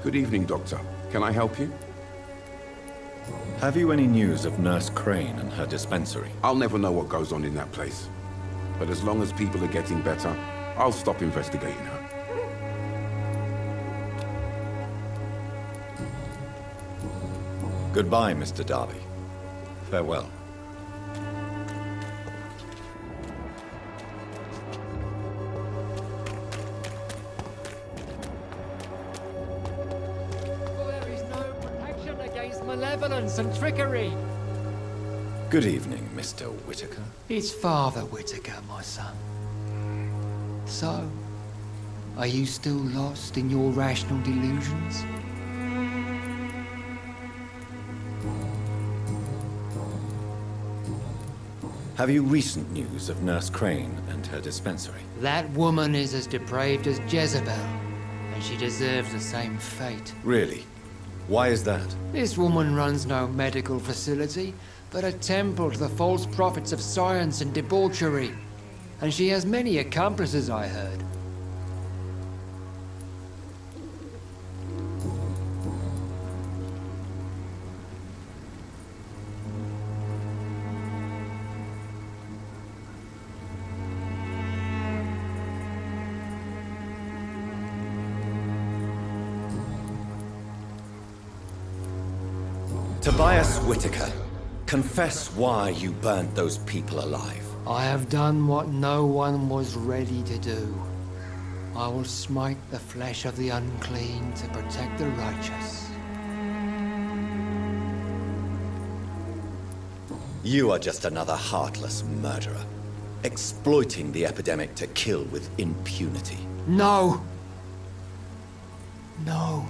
Good evening, Doctor. Can I help you? Have you any news of Nurse Crane and her dispensary? I'll never know what goes on in that place. But as long as people are getting better, I'll stop investigating her. Goodbye, Mr. Darby. Farewell. There is no protection against malevolence and trickery. Good evening, Mr. Whitaker. It's Father Whitaker, my son. So, are you still lost in your rational delusions? Have you recent news of Nurse Crane and her dispensary? That woman is as depraved as Jezebel, and she deserves the same fate. Really? Why is that? This woman runs no medical facility, but a temple to the false prophets of science and debauchery. And she has many accomplices, I heard. Tobias Whitaker, confess why you burnt those people alive. I have done what no one was ready to do. I will smite the flesh of the unclean to protect the righteous. You are just another heartless murderer, exploiting the epidemic to kill with impunity. No! No.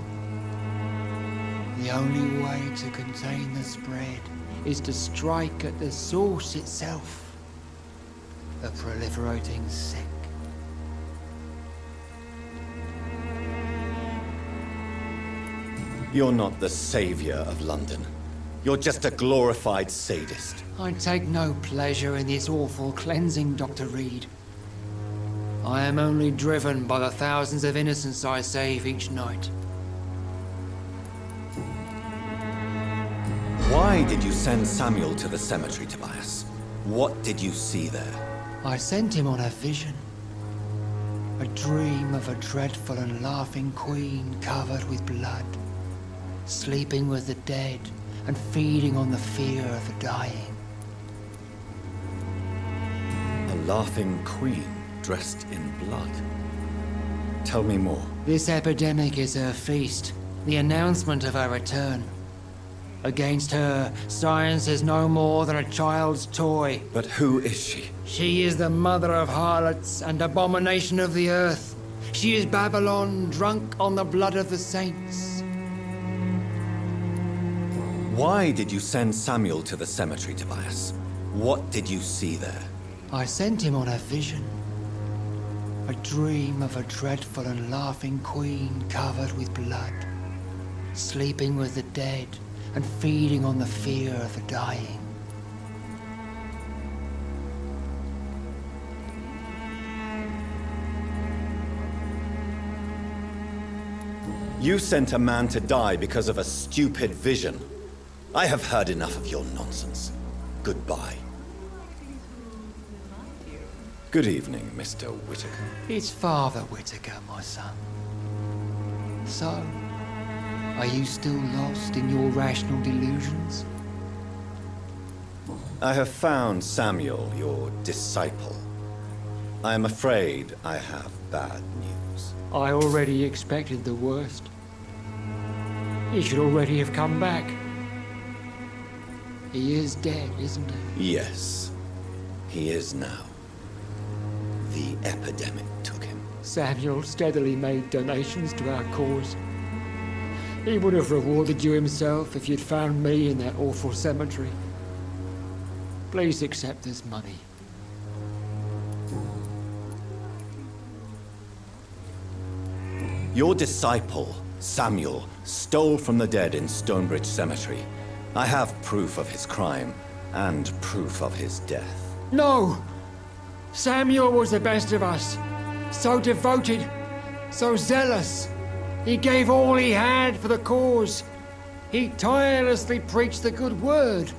The only way to contain the spread is to strike at the source itself. The proliferating sick. You're not the savior of London. You're just a glorified sadist. I take no pleasure in this awful cleansing, Dr. Reid. I am only driven by the thousands of innocents I save each night. Why did you send Samuel to the cemetery, Tobias? What did you see there? I sent him on a vision. A dream of a dreadful and laughing queen covered with blood, sleeping with the dead and feeding on the fear of the dying. A laughing queen dressed in blood. Tell me more. This epidemic is her feast, the announcement of her return. Against her, science is no more than a child's toy. But who is she? She is the mother of harlots and abomination of the earth. She is Babylon, drunk on the blood of the saints. Why did you send Samuel to the cemetery, Tobias? What did you see there? I sent him on a vision. A dream of a dreadful and laughing queen covered with blood, sleeping with the dead and feeding on the fear of the dying. You sent a man to die because of a stupid vision. I have heard enough of your nonsense. Goodbye. Good evening, Mr. Whitaker. It's Father Whitaker, my son. So, are you still lost in your rational delusions? I have found Samuel, your disciple. I am afraid I have bad news. I already expected the worst. He should already have come back. He is dead, isn't he? Yes, he is now. The epidemic took him. Samuel steadily made donations to our cause. He would have rewarded you himself if you'd found me in that awful cemetery. Please accept this money. Your disciple, Samuel, stole from the dead in Stonebridge Cemetery. I have proof of his crime and proof of his death. No! Samuel was the best of us. So devoted, so zealous. He gave all he had for the cause. He tirelessly preached the good word.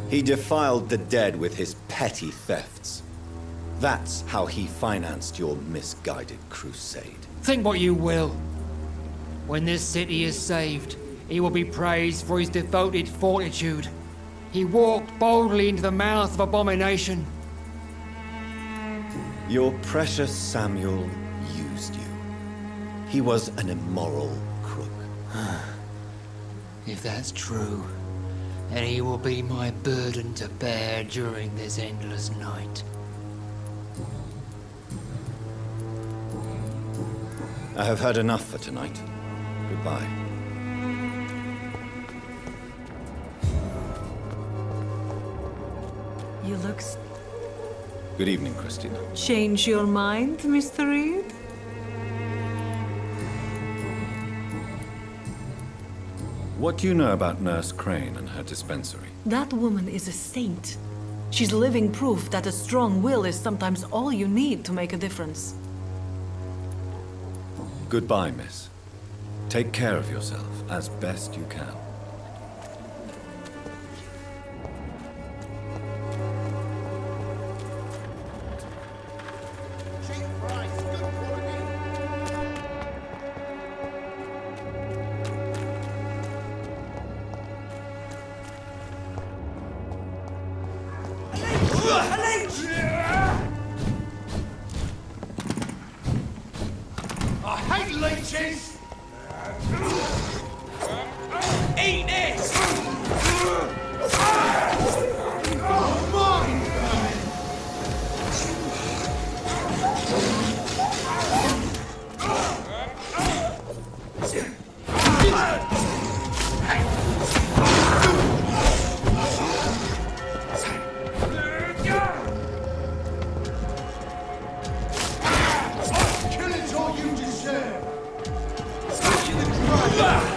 He defiled the dead with his petty thefts. That's how he financed your misguided crusade. Think what you will. When this city is saved, he will be praised for his devoted fortitude. He walked boldly into the mouth of abomination. Your precious Samuel used you. He was an immoral crook. If that's true, then he will be my burden to bear during this endless night. I have heard enough for tonight. Goodbye. You look... Good evening, Christina. Change your mind, Mr. Reid? What do you know about Nurse Crane and her dispensary? That woman is a saint. She's living proof that a strong will is sometimes all you need to make a difference. Goodbye, miss. Take care of yourself as best you can. I hate leeches! Eat this! Oh, mine! Killing's all you deserve! Back in the grave!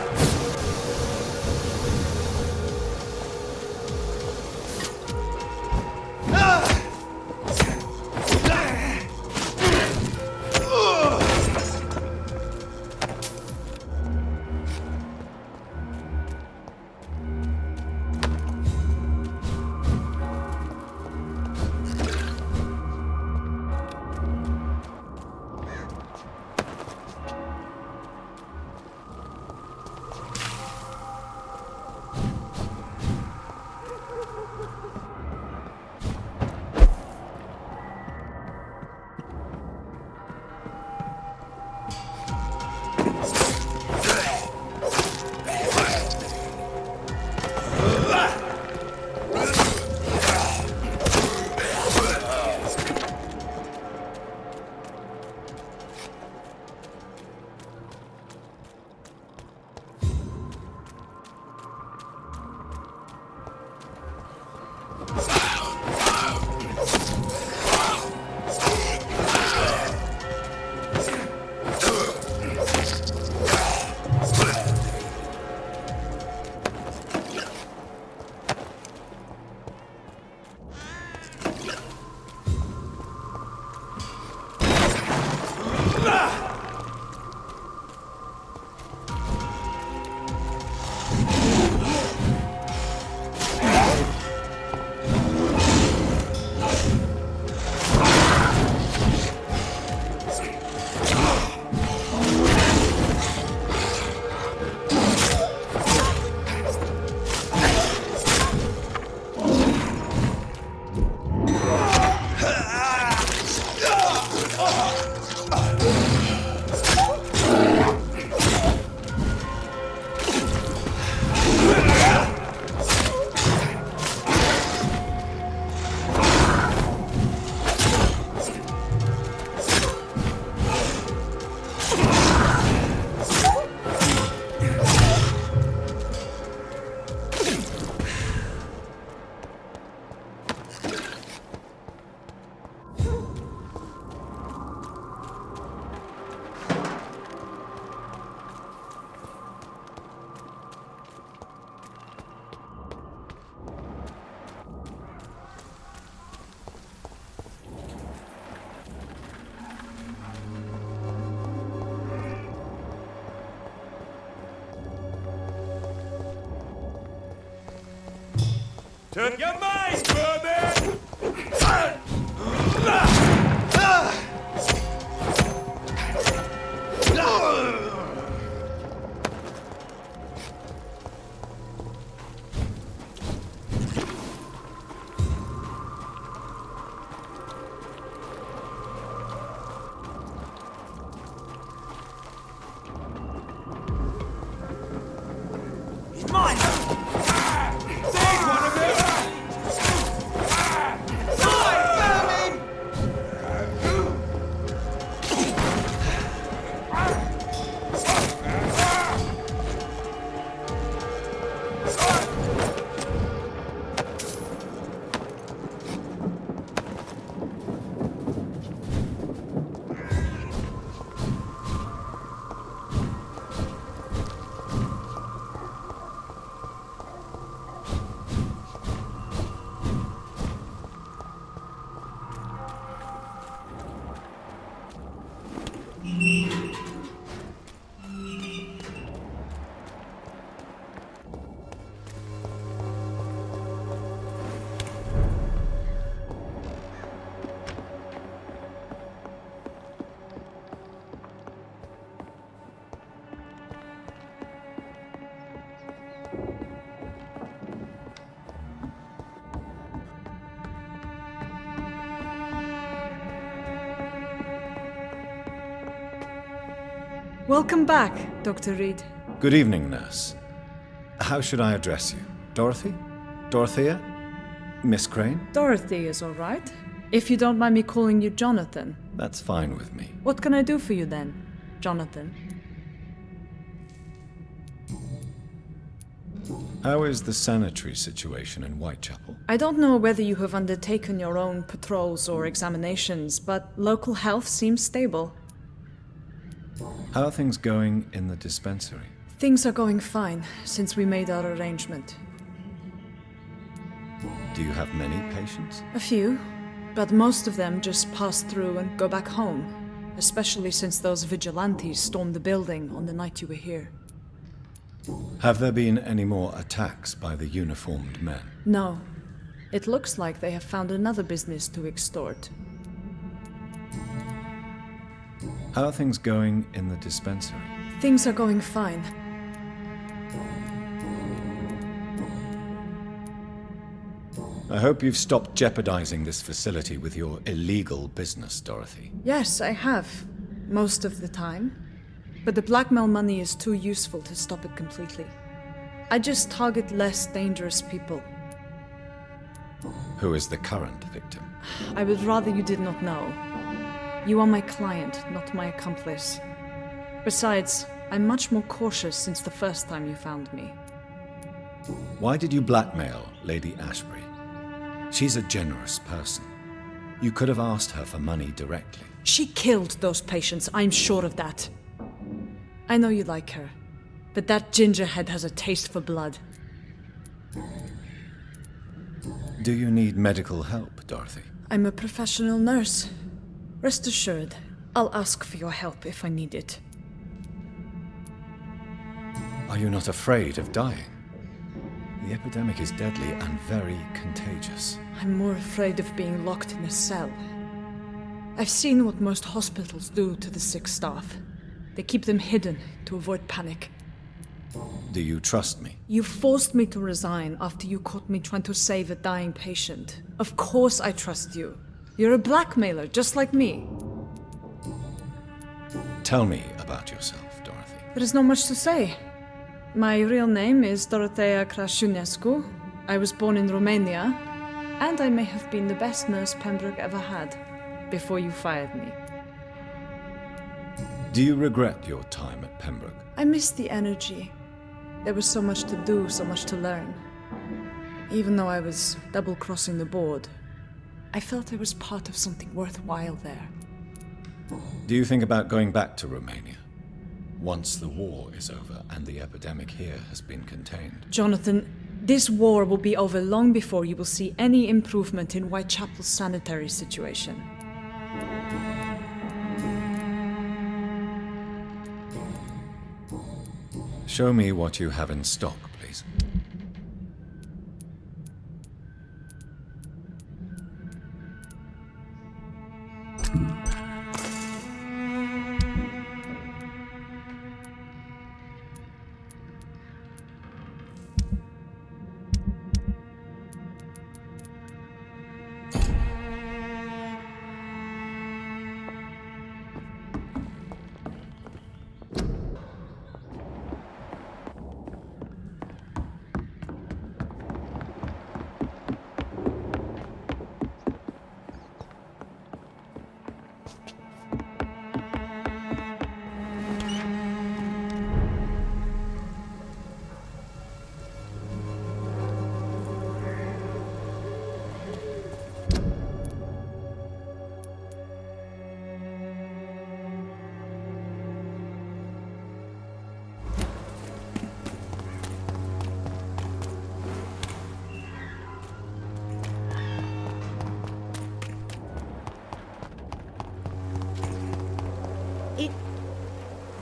Took your mind, vermin! He's mine! Save one of them! Welcome back, Dr. Reid. Good evening, nurse. How should I address you? Dorothy? Dorothea? Miss Crane? Dorothy is all right. If you don't mind me calling you Jonathan. That's fine with me. What can I do for you then, Jonathan? How is the sanitary situation in Whitechapel? I don't know whether you have undertaken your own patrols or examinations, but local health seems stable. How are things going in the dispensary? Things are going fine since we made our arrangement. Do you have many patients? A few, but most of them just pass through and go back home, especially since those vigilantes stormed the building on the night you were here. Have there been any more attacks by the uniformed men? No. It looks like they have found another business to extort. How are things going in the dispensary? Things are going fine. I hope you've stopped jeopardizing this facility with your illegal business, Dorothy. Yes, I have. Most of the time. But the blackmail money is too useful to stop it completely. I just target less dangerous people. Who is the current victim? I would rather you did not know. You are my client, not my accomplice. Besides, I'm much more cautious since the first time you found me. Why did you blackmail Lady Ashbury? She's a generous person. You could have asked her for money directly. She killed those patients, I'm sure of that. I know you like her, but that gingerhead has a taste for blood. Do you need medical help, Dorothy? I'm a professional nurse. Rest assured, I'll ask for your help if I need it. Are you not afraid of dying? The epidemic is deadly and very contagious. I'm more afraid of being locked in a cell. I've seen what most hospitals do to the sick staff. They keep them hidden to avoid panic. Do you trust me? You forced me to resign after you caught me trying to save a dying patient. Of course I trust you. You're a blackmailer, just like me. Tell me about yourself, Dorothy. There is not much to say. My real name is Dorothea Crasciunescu. I was born in Romania, and I may have been the best nurse Pembroke ever had, before you fired me. Do you regret your time at Pembroke? I miss the energy. There was so much to do, so much to learn. Even though I was double-crossing the board, I felt I was part of something worthwhile there. Do you think about going back to Romania? Once the war is over and the epidemic here has been contained. Jonathan, this war will be over long before you will see any improvement in Whitechapel's sanitary situation. Show me what you have in stock, please.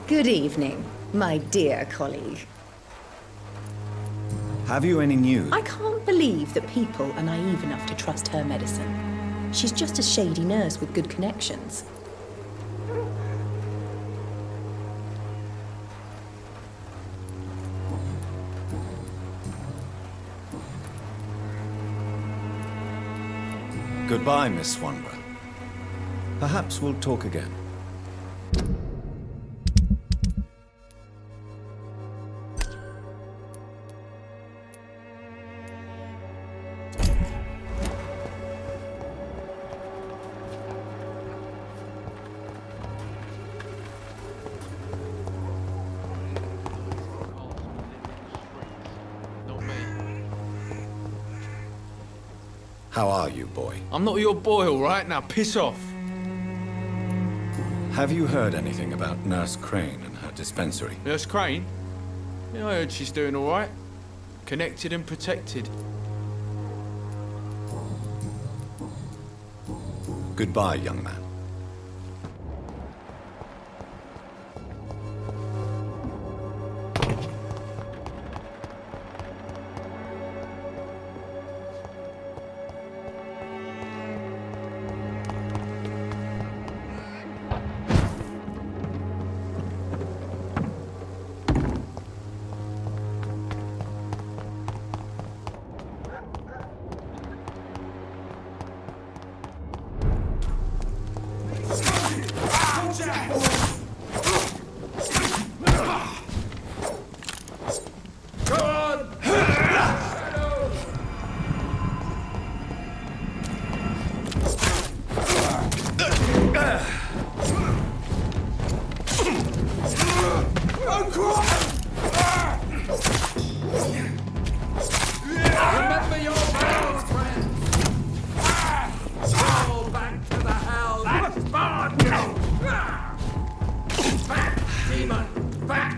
Good evening, my dear colleague. Have you any news? I can't believe that people are naive enough to trust her medicine. She's just a shady nurse with good connections. Goodbye, Miss Swanborough. Perhaps we'll talk again. How are you, boy? I'm not your boy, all right? Now piss off. Have you heard anything about Nurse Crane and her dispensary? Nurse Crane? Yeah, I heard she's doing all right. Connected and protected. Goodbye, young man. Remember your vows, friends! All back to the hell that spawned you! Back, demon! Back!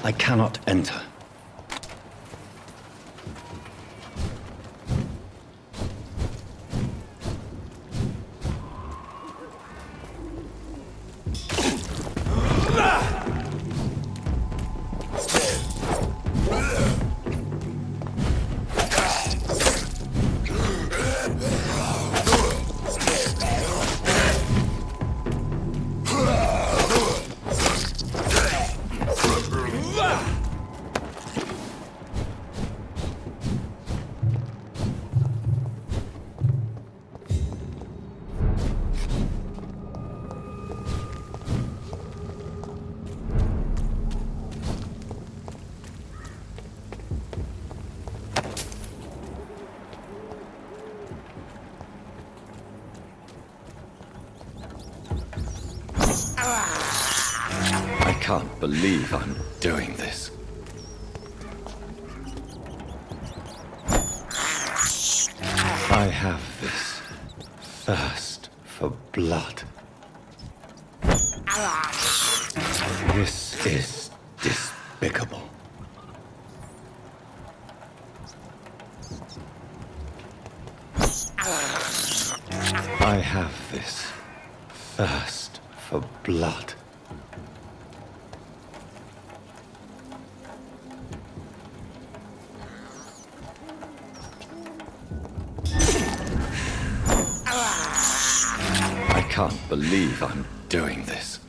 I cannot enter. can't believe I'm doing this. I have this thirst for blood. This is despicable. I have this thirst for blood. I can't believe I'm doing this.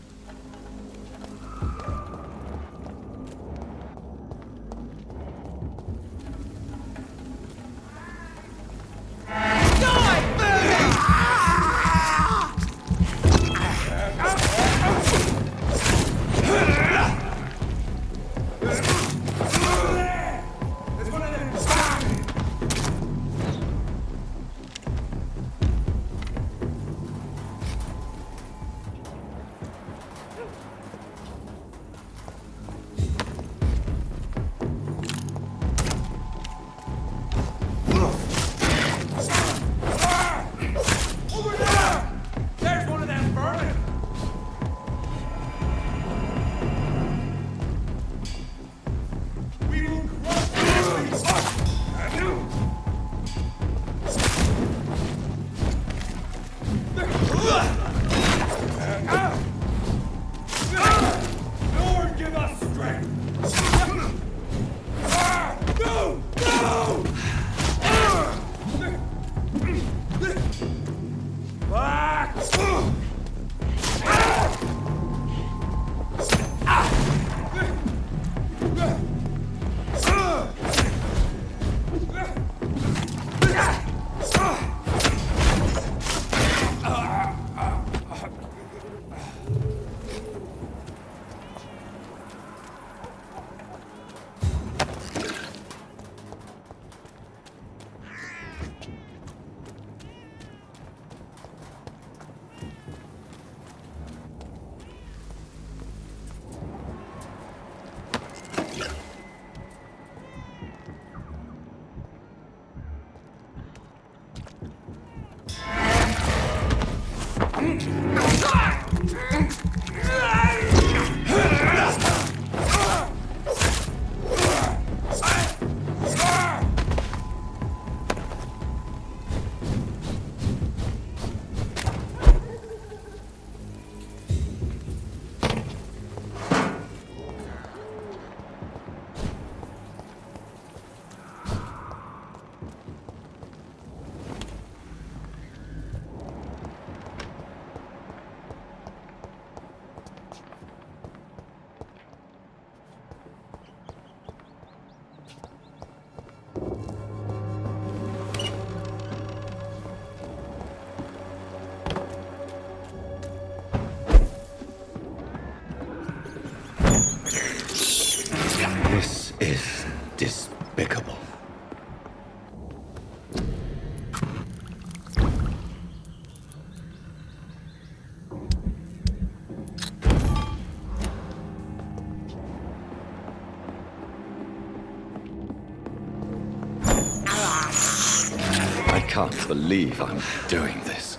This is despicable. I can't believe I'm doing this.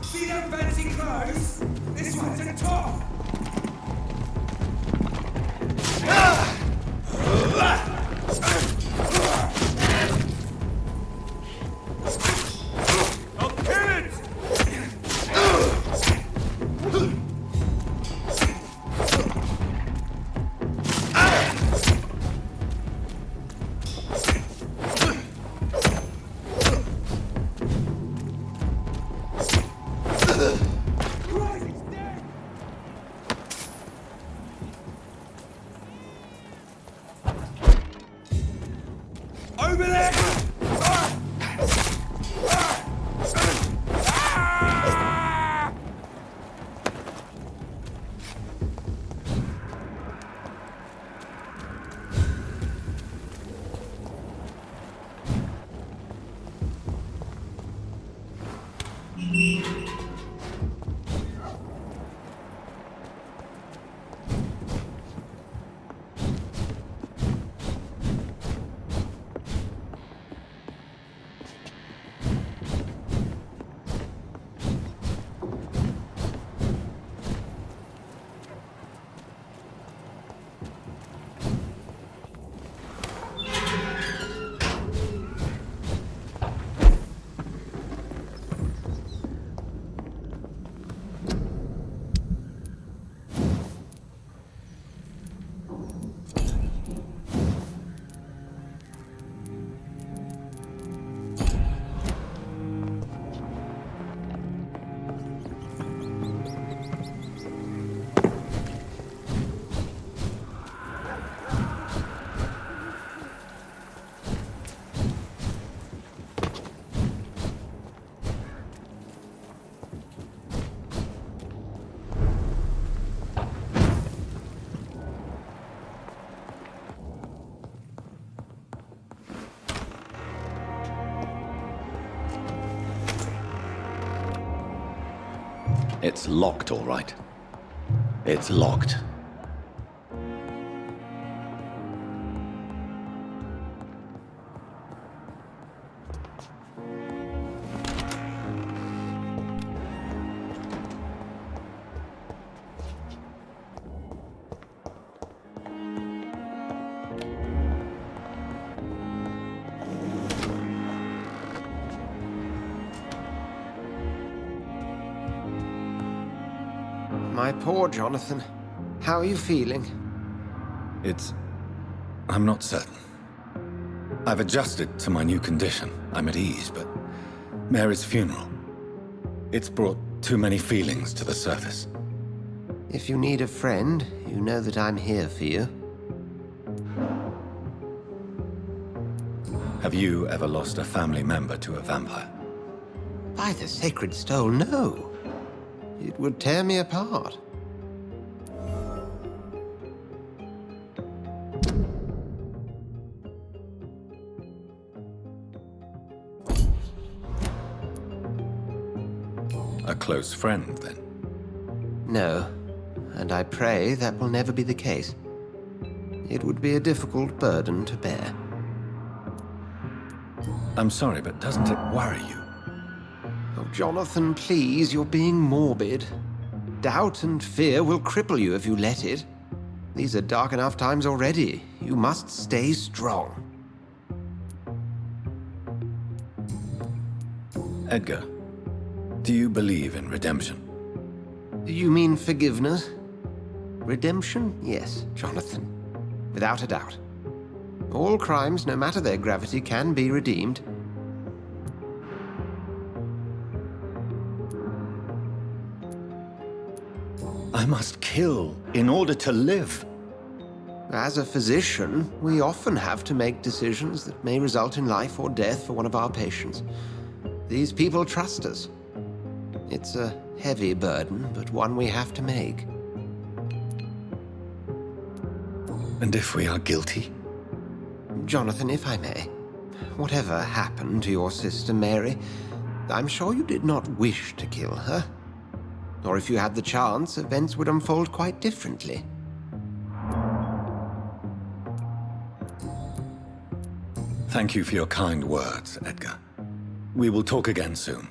See them fancy clothes? This one's a top! I'll kill it! It's locked, all right. It's locked. My poor Jonathan. How are you feeling? I'm not certain. I've adjusted to my new condition. I'm at ease, but Mary's funeral. It's brought too many feelings to the surface. If you need a friend, you know that I'm here for you. Have you ever lost a family member to a vampire? By the sacred stole, no. It would tear me apart. A close friend, then? No, and I pray that will never be the case. It would be a difficult burden to bear. I'm sorry, but doesn't it worry you? Oh, Jonathan, please, you're being morbid. Doubt and fear will cripple you if you let it. These are dark enough times already. You must stay strong. Edgar, do you believe in redemption? You mean forgiveness? Redemption? Yes, Jonathan. Without a doubt. All crimes, no matter their gravity, can be redeemed. I must kill in order to live. As a physician, we often have to make decisions that may result in life or death for one of our patients. These people trust us. It's a heavy burden, but one we have to make. And if we are guilty? Jonathan, if I may, whatever happened to your sister Mary, I'm sure you did not wish to kill her. Or if you had the chance, events would unfold quite differently. Thank you for your kind words, Edgar. We will talk again soon.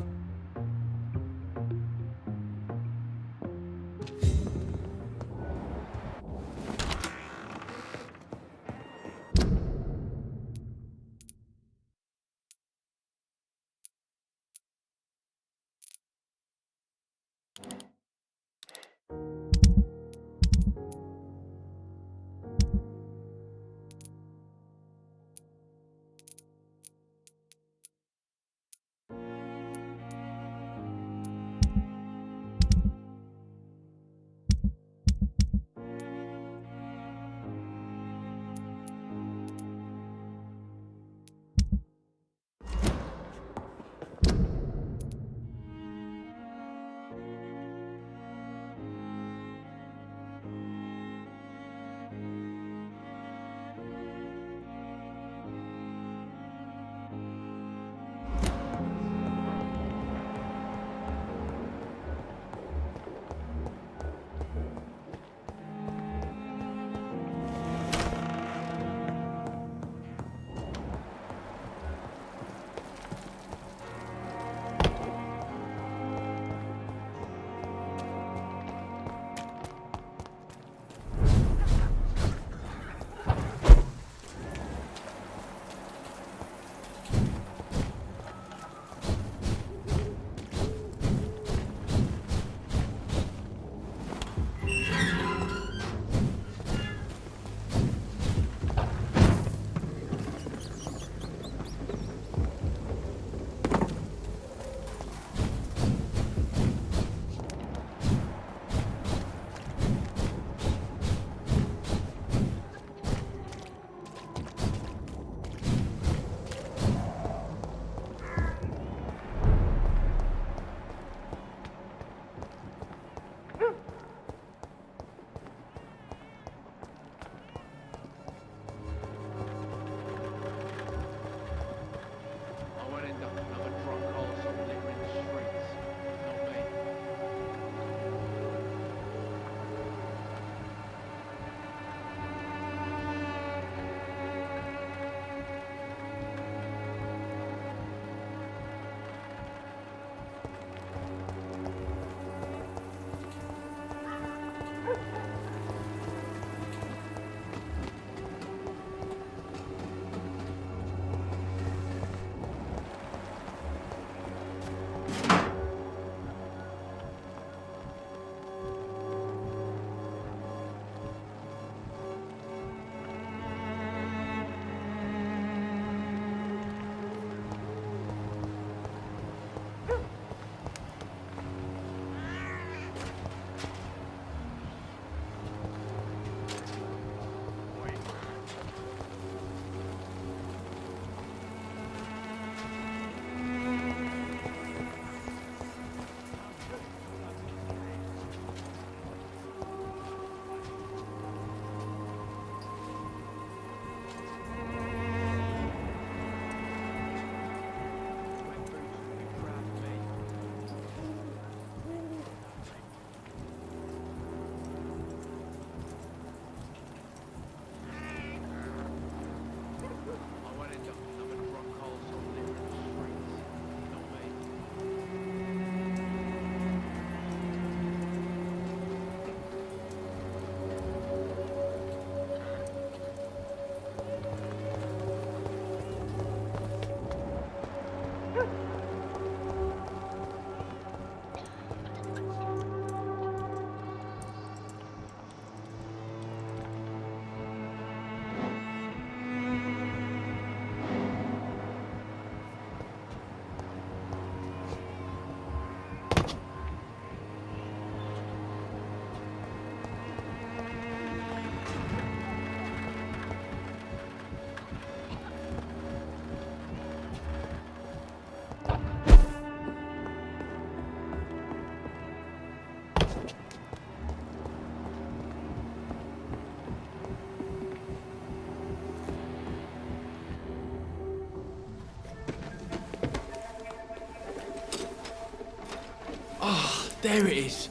There it is.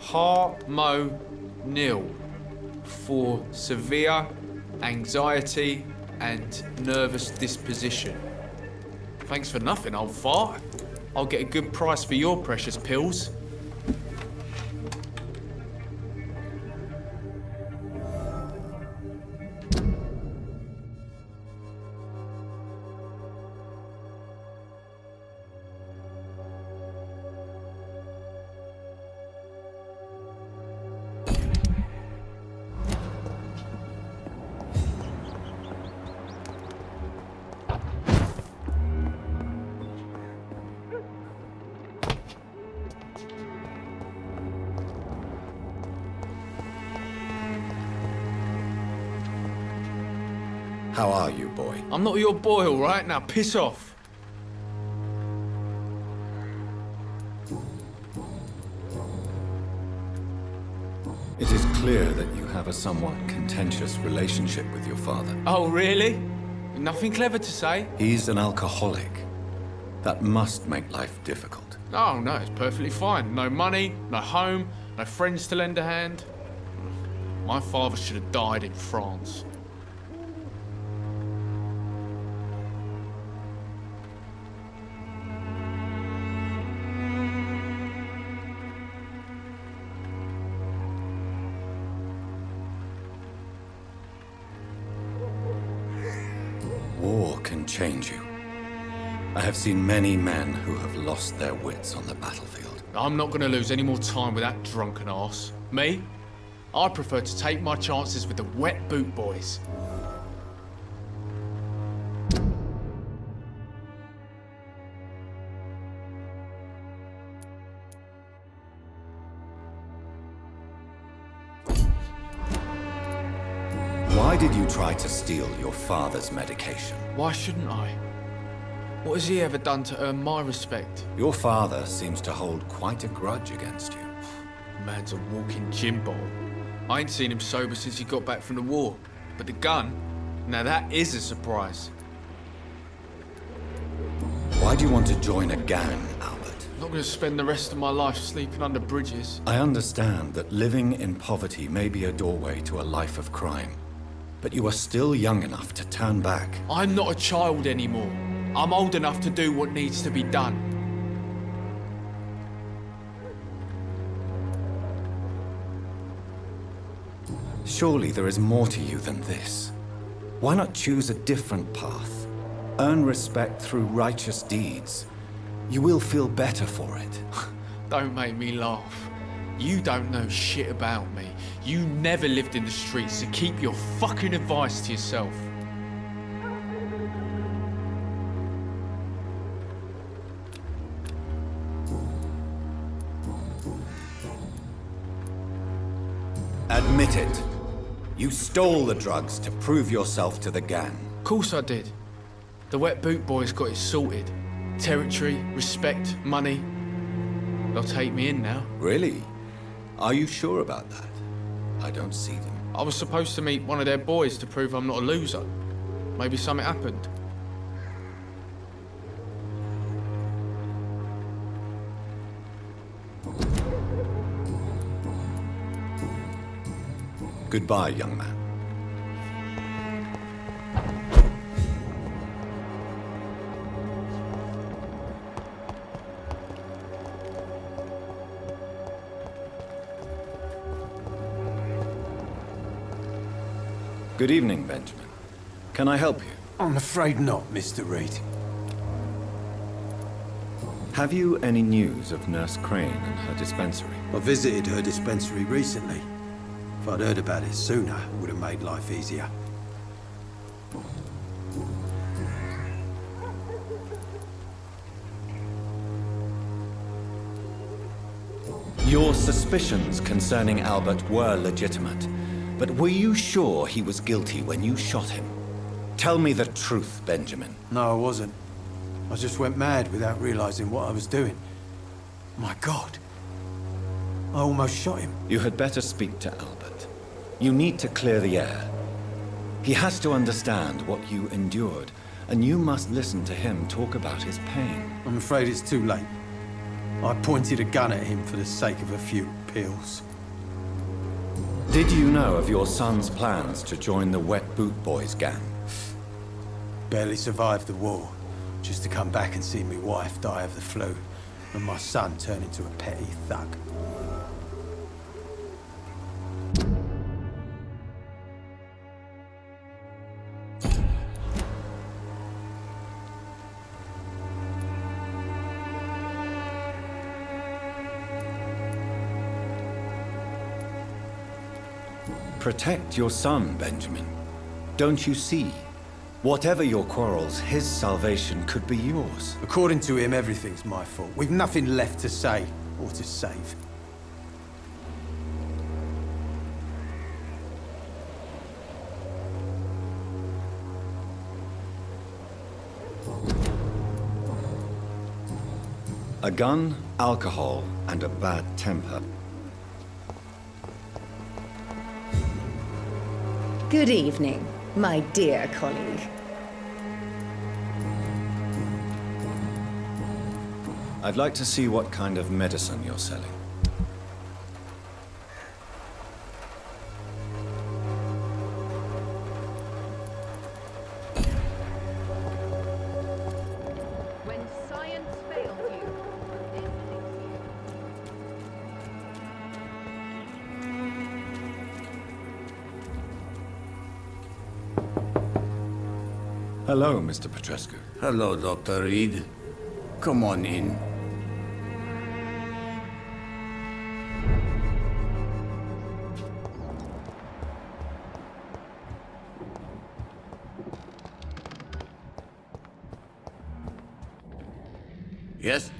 Harmonil for severe anxiety and nervous disposition. Thanks for nothing, old fart. I'll get a good price for your precious pills. How are you, boy? I'm not your boy, all right? Now piss off. It is clear that you have a somewhat contentious relationship with your father. Oh, really? Nothing clever to say? He's an alcoholic. That must make life difficult. Oh, no, it's perfectly fine. No money, no home, no friends to lend a hand. My father should have died in France. War can change you. I have seen many men who have lost their wits on the battlefield. I'm not going to lose any more time with that drunken arse. Me? I prefer to take my chances with the wet boot boys. Why did you try to steal your father's medication? Why shouldn't I? What has he ever done to earn my respect? Your father seems to hold quite a grudge against you. Man's a walking gym ball. I ain't seen him sober since he got back from the war. But the gun? Now that is a surprise. Why do you want to join a gang, Albert? I'm not going to spend the rest of my life sleeping under bridges. I understand that living in poverty may be a doorway to a life of crime. But you are still young enough to turn back. I'm not a child anymore. I'm old enough to do what needs to be done. Surely there is more to you than this. Why not choose a different path? Earn respect through righteous deeds. You will feel better for it. Don't make me laugh. You don't know shit about me. You never lived in the streets, so keep your fucking advice to yourself. Admit it. You stole the drugs to prove yourself to the gang. Of course I did. The wet boot boys got it sorted. Territory, respect, money. They'll take me in now. Really? Are you sure about that? I don't see them. I was supposed to meet one of their boys to prove I'm not a loser. Maybe something happened. Goodbye, young man. Good evening, Benjamin. Can I help you? I'm afraid not, Mr. Reid. Have you any news of Nurse Crane and her dispensary? I visited her dispensary recently. If I'd heard about it sooner, it would have made life easier. Your suspicions concerning Albert were legitimate, but were you sure he was guilty when you shot him? Tell me the truth, Benjamin. No, I wasn't. I just went mad without realizing what I was doing. My God. I almost shot him. You had better speak to Albert. You need to clear the air. He has to understand what you endured. and you must listen to him talk about his pain. I'm afraid it's too late. I pointed a gun at him for the sake of a few pills. Did you know of your son's plans to join the Wet Boot Boys gang? Barely survived the war, just to come back and see my wife die of the flu, and my son turn into a petty thug. Protect your son, Benjamin. Don't you see? Whatever your quarrels, his salvation could be yours. According to him, everything's my fault. We've nothing left to say or to save. A gun, alcohol, and a bad temper. Good evening, my dear colleague. I'd like to see what kind of medicine you're selling. When science fails you, this Hello, Mr. Petrescu. Hello, Dr. Reid. Come on in. Yes?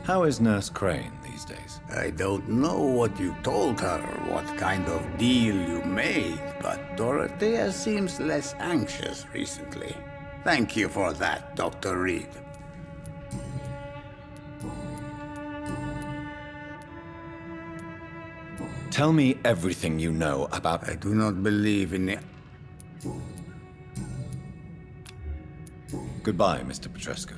How is Nurse Crane these days? I don't know what you told her, what kind of deal you made, but Dorothea seems less anxious recently. Thank you for that, Dr. Reid. Tell me everything you know about... I do not believe in it. Goodbye, Mr. Petrescu.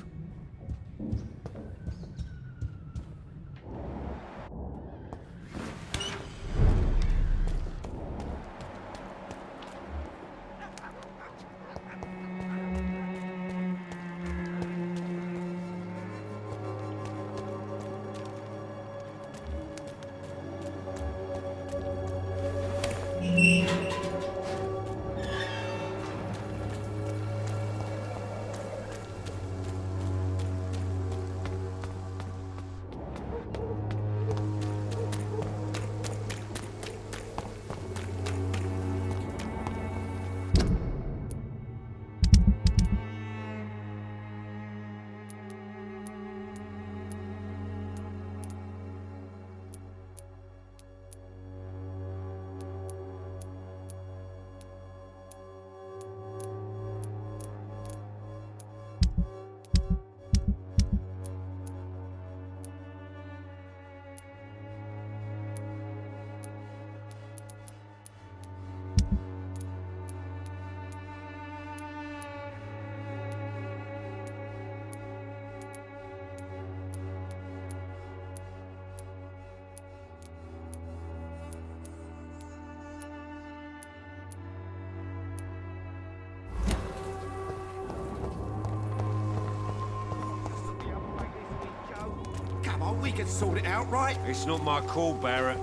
We can sort it out, right? It's not my call, Barrett.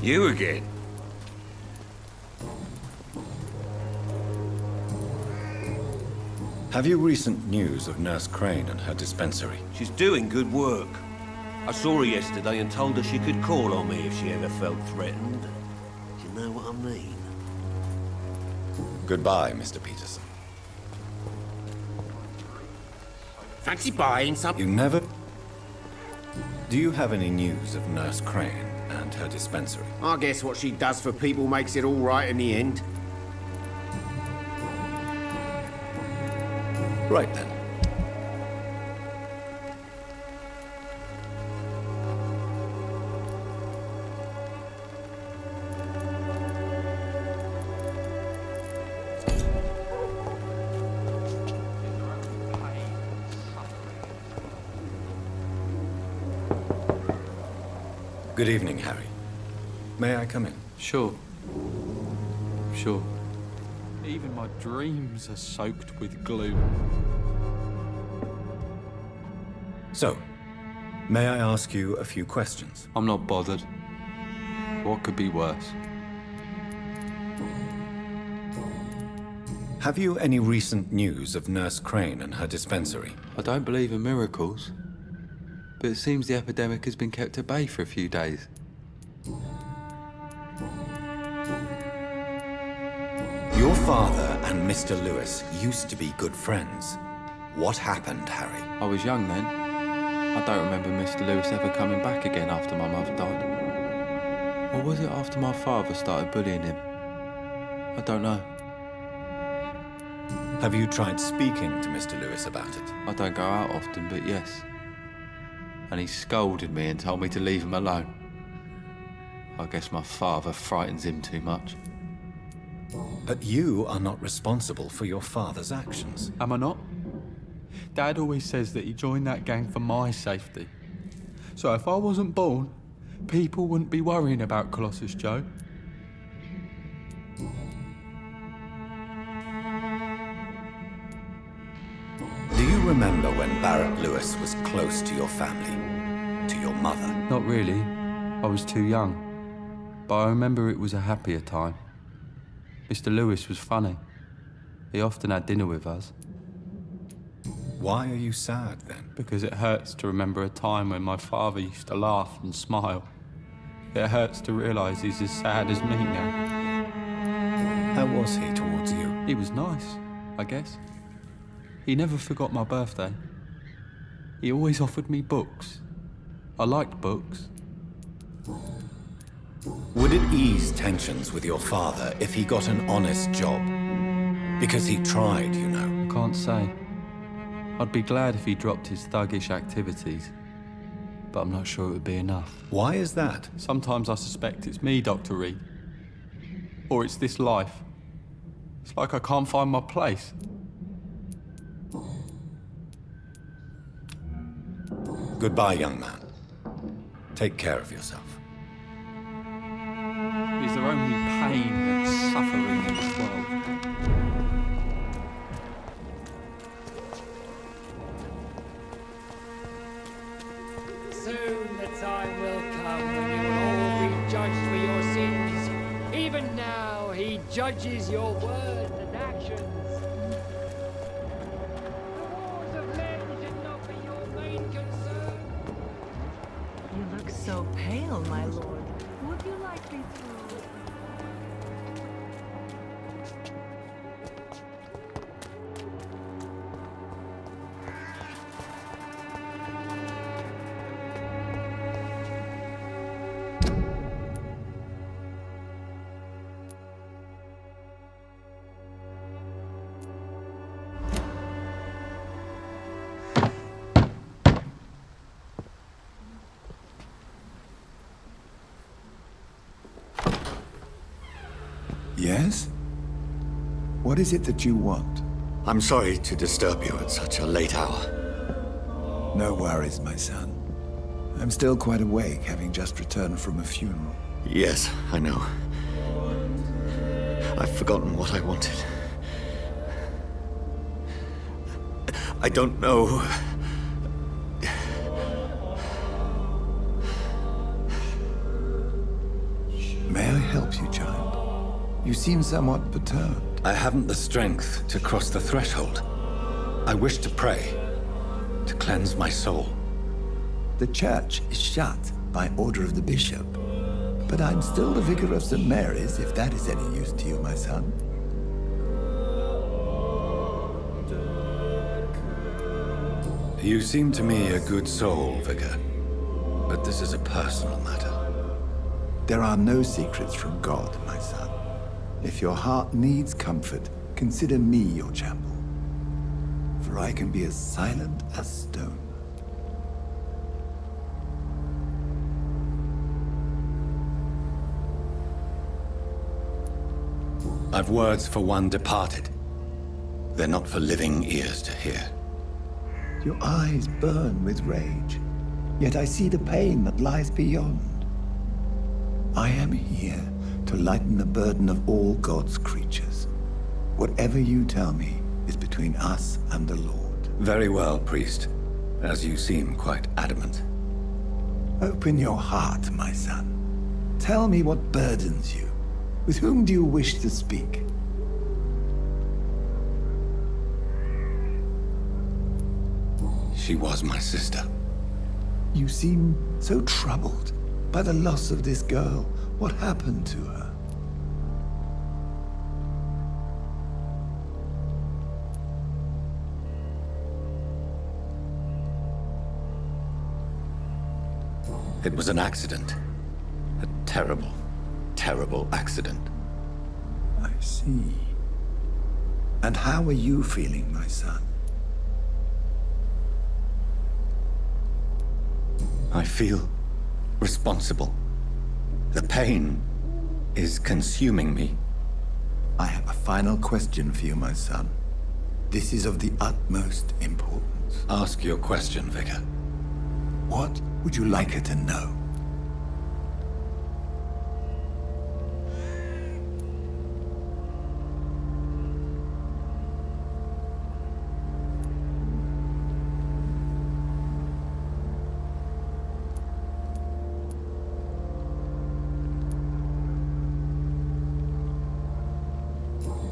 You again? Have you recent news of Nurse Crane and her dispensary? She's doing good work. I saw her yesterday and told her she could call on me if she ever felt threatened. Do you know what I mean? Goodbye, Mr. Peterson. Fancy buying some? You never... Do you have any news of Nurse Crane and her dispensary? I guess what she does for people makes it all right in the end. Right then. Good evening, Harry. May I come in? Sure. Sure. Even my dreams are soaked with gloom. So, may I ask you a few questions? I'm not bothered. What could be worse? Have you any recent news of Nurse Crane and her dispensary? I don't believe in miracles, but it seems the epidemic has been kept at bay for a few days. Your father and Mr. Lewis used to be good friends. What happened, Harry? I was young then. I don't remember Mr. Lewis ever coming back again after my mother died. Or was it after my father started bullying him? I don't know. Have you tried speaking to Mr. Lewis about it? I don't go out often, but yes. And he scolded me and told me to leave him alone. I guess my father frightens him too much. But you are not responsible for your father's actions. Am I not? Dad always says that he joined that gang for my safety. So if I wasn't born, people wouldn't be worrying about Colossus Joe. Do you remember when Barrett Lewis was close to your family? To your mother? Not really. I was too young. But I remember it was a happier time. Mr. Lewis was funny. He often had dinner with us. Why are you sad, then? Because it hurts to remember a time when my father used to laugh and smile. It hurts to realise he's as sad as me now. How was he towards you? He was nice, I guess. He never forgot my birthday. He always offered me books. I liked books. Would it ease tensions with your father if he got an honest job? Because he tried, you know. I can't say. I'd be glad if he dropped his thuggish activities, but I'm not sure it would be enough. Why is that? Sometimes I suspect it's me, Dr. Reid. Or it's this life. It's like I can't find my place. Goodbye, young man. Take care of yourself. Is there only pain and suffering in this world? Soon the time will come when you will all be judged for your sins. Even now, he judges your words and actions. The wars of men should not be your main concern. You look so pale, my lord. Would you like me to... Yes? What is it that you want? I'm sorry to disturb you at such a late hour. No worries, my son. I'm still quite awake, having just returned from a funeral. Yes, I know. I've forgotten what I wanted. I don't know. May I help you, child? You seem somewhat perturbed. I haven't the strength to cross the threshold. I wish to pray, to cleanse my soul. The church is shut by order of the bishop. But I'm still the vicar of St. Mary's, if that is any use to you, my son. You seem to me a good soul, Vicar. But this is a personal matter. There are no secrets from God, my son. If your heart needs comfort, consider me your chapel. For I can be as silent as stone. I've words for one departed. They're not for living ears to hear. Your eyes burn with rage, yet I see the pain that lies beyond. I am here to lighten the burden of all God's creatures. Whatever you tell me is between us and the Lord. Very well, priest. As you seem quite adamant. Open your heart, my son. Tell me what burdens you. With whom do you wish to speak? She was my sister. You seem so troubled by the loss of this girl. What happened to her? It was an accident. A terrible, terrible accident. I see. And how are you feeling, my son? I feel responsible. The pain is consuming me. I have a final question for you, my son. This is of the utmost importance. Ask your question, Vicar. What would you like her to know?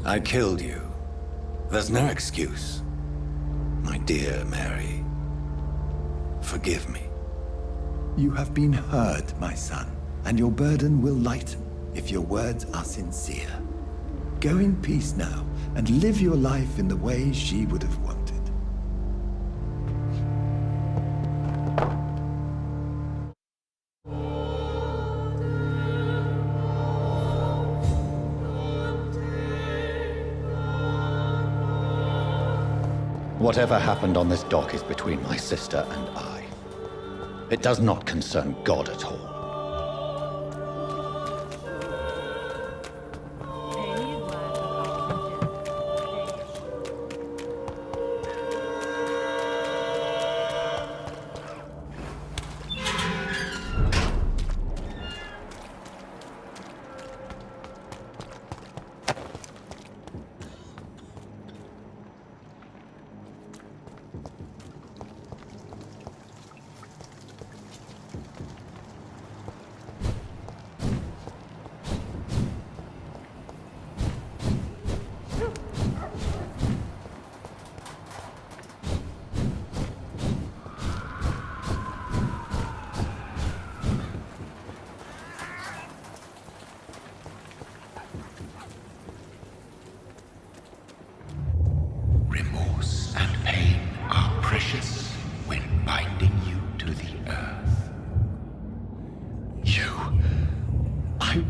I killed you. There's no excuse. My dear Mary, forgive me. You have been heard, my son, and your burden will lighten if your words are sincere. Go in peace now, and live your life in the way she would have wanted. Whatever happened on this dock is between my sister and I. It does not concern God at all.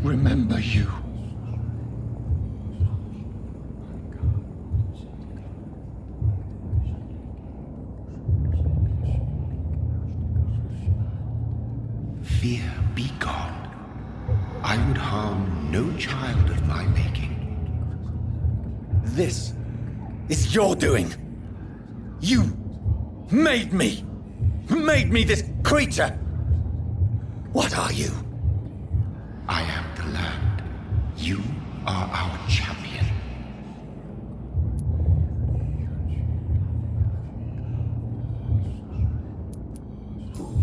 Remember you. Fear be gone. I would harm no child of my making. This is your doing. You made me this creature. What are you? I am the land. You are our champion.